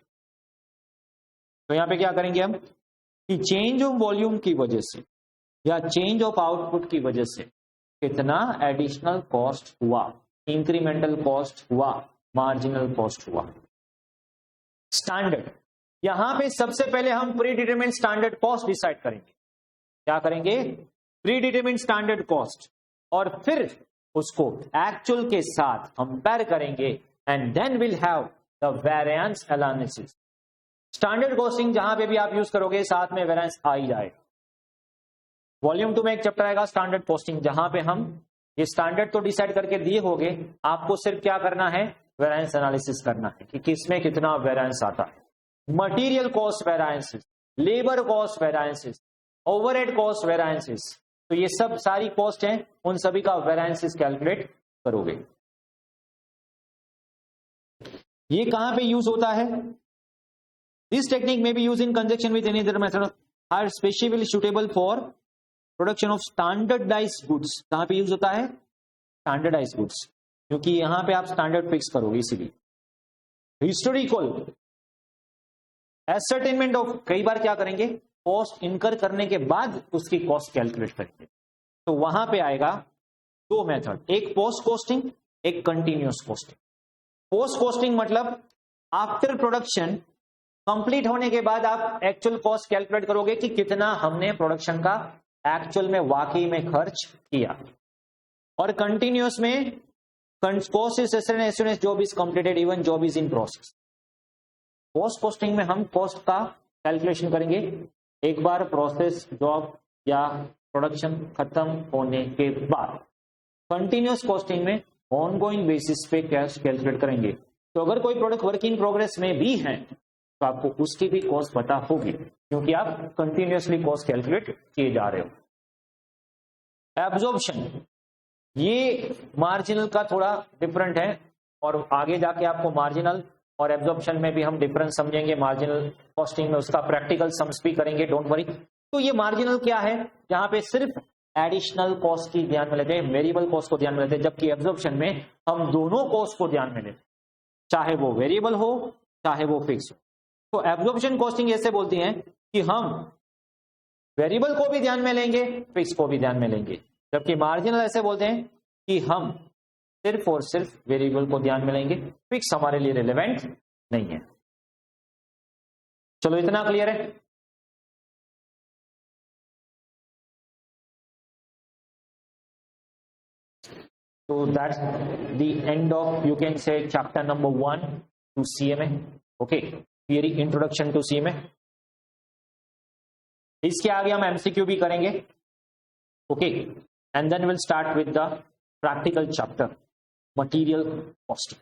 तो यहां पे क्या करेंगे हम कि चेंज ऑफ वॉल्यूम की वजह से या चेंज ऑफ आउटपुट की वजह से कितना एडिशनल कॉस्ट हुआ, इंक्रीमेंटल कॉस्ट हुआ, मार्जिनल कॉस्ट हुआ। स्टैंडर्ड, यहां पे सबसे पहले हम pre determined standard cost decide करेंगे। क्या करेंगे? प्री डिटरमिन्ड स्टैंडर्ड कॉस्ट, और फिर उसको एक्चुअल के साथ कंपेयर करेंगे and then will have the variance analysis. Standard costing जहां पे भी आप यूज करोगे साथ में वेरिएंस आ ही जाएगा। वॉल्यूम 2 में एक चैप्टर आएगा स्टैंडर्ड कॉस्टिंग, जहां पे हम ये स्टैंडर्ड तो डिसाइड करके दिए होंगे, आपको सिर्फ क्या करना है, वेरिएंस एनालिसिस करना है कि किसमें कितना वेरिएंस आता है। Material cost variances, labour cost variances, overhead cost variances, तो ये सब सारी कॉस्ट हैं, उन सभी का वेरिएंसेस कैलकुलेट करोगे। ये कहां पे यूज होता है? This technique may be use in conjunction with any other method are specially suitable for production of standardised goods. कहां पे यूज होता है? स्टैंडर्डाइज्ड गुड्स, क्योंकि यहां पे आप स्टैंडर्ड फिक्स करोगे इसीलिए। हिस्टोरिकल एसर्टेनमेंट ऑफ, कई बार क्या करेंगे, कॉस्ट इनकर करने के बाद उसकी कॉस्ट कैलकुलेट करेंगे, तो वहां पे आएगा 2 मेथड, एक पोस्ट कॉस्टिंग, एक कंटिन्यूअस कॉस्टिंग। पोस्ट कॉस्टिंग मतलब आफ्टर प्रोडक्शन कंप्लीट होने के बाद आप एक्चुअल कॉस्ट कैलकुलेट करोगे कि कितना हमने प्रोडक्शन का एक्चुअल में वाकई में खर्च किया। और कंटिन्यूअस में cost is as soon as job is completed even job is in process. Post costing में हम कॉस्ट का कैलकुलेशन करेंगे एक बार प्रोसेस, जॉब या प्रोडक्शन खत्म होने के बाद। कंटिन्यूअस कॉस्टिंग में ऑनगोइंग बेसिस पे कैश कैलकुलेट करेंगे। तो अगर कोई प्रोडक्ट वर्क इन प्रोग्रेस में भी है तो आपको उसकी भी कॉस्ट पता होगी, क्योंकि आप कंटिन्यूअसली कॉस्ट कैलकुलेट किए जा रहे हो। एब्जॉर्प्शन, ये मार्जिनल का थोड़ा डिफरेंट है, और आगे जाके आपको मार्जिनल और एब्जॉर्प्शन में भी हम डिफरेंस समझेंगे। मार्जिनल कॉस्टिंग में उसका प्रैक्टिकल सम्स भी करेंगे, डोंट वरी। तो ये मार्जिनल क्या है, जहां पे सिर्फ एडिशनल कॉस्ट की ध्यान में लेते हैं, वेरिएबल कॉस्ट को ध्यान में लेते हैं, जबकि एब्जॉर्प्शन में हम दोनों कॉस्ट को ध्यान में लेते हैं, चाहे वो वेरिएबल हो चाहे वो फिक्स हो। तो एब्जॉर्प्शन कॉस्टिंग ऐसे बोलती है कि हम वेरिएबल को भी ध्यान में लेंगे, फिक्स को भी ध्यान में लेंगे, जबकि मार्जिनल ऐसे बोलते हैं कि हम सिर्फ और सिर्फ वेरिएबल को ध्यान में लेंगे, फिक्स हमारे लिए रिलेवेंट नहीं है। चलो इतना क्लियर है। So that's the end of, you can say, chapter number 1 to CMA. Okay, theory introduction to CMA. इसके आगे हम MCQ भी करेंगे। Okay, and then we'll start with the practical chapter, material costing.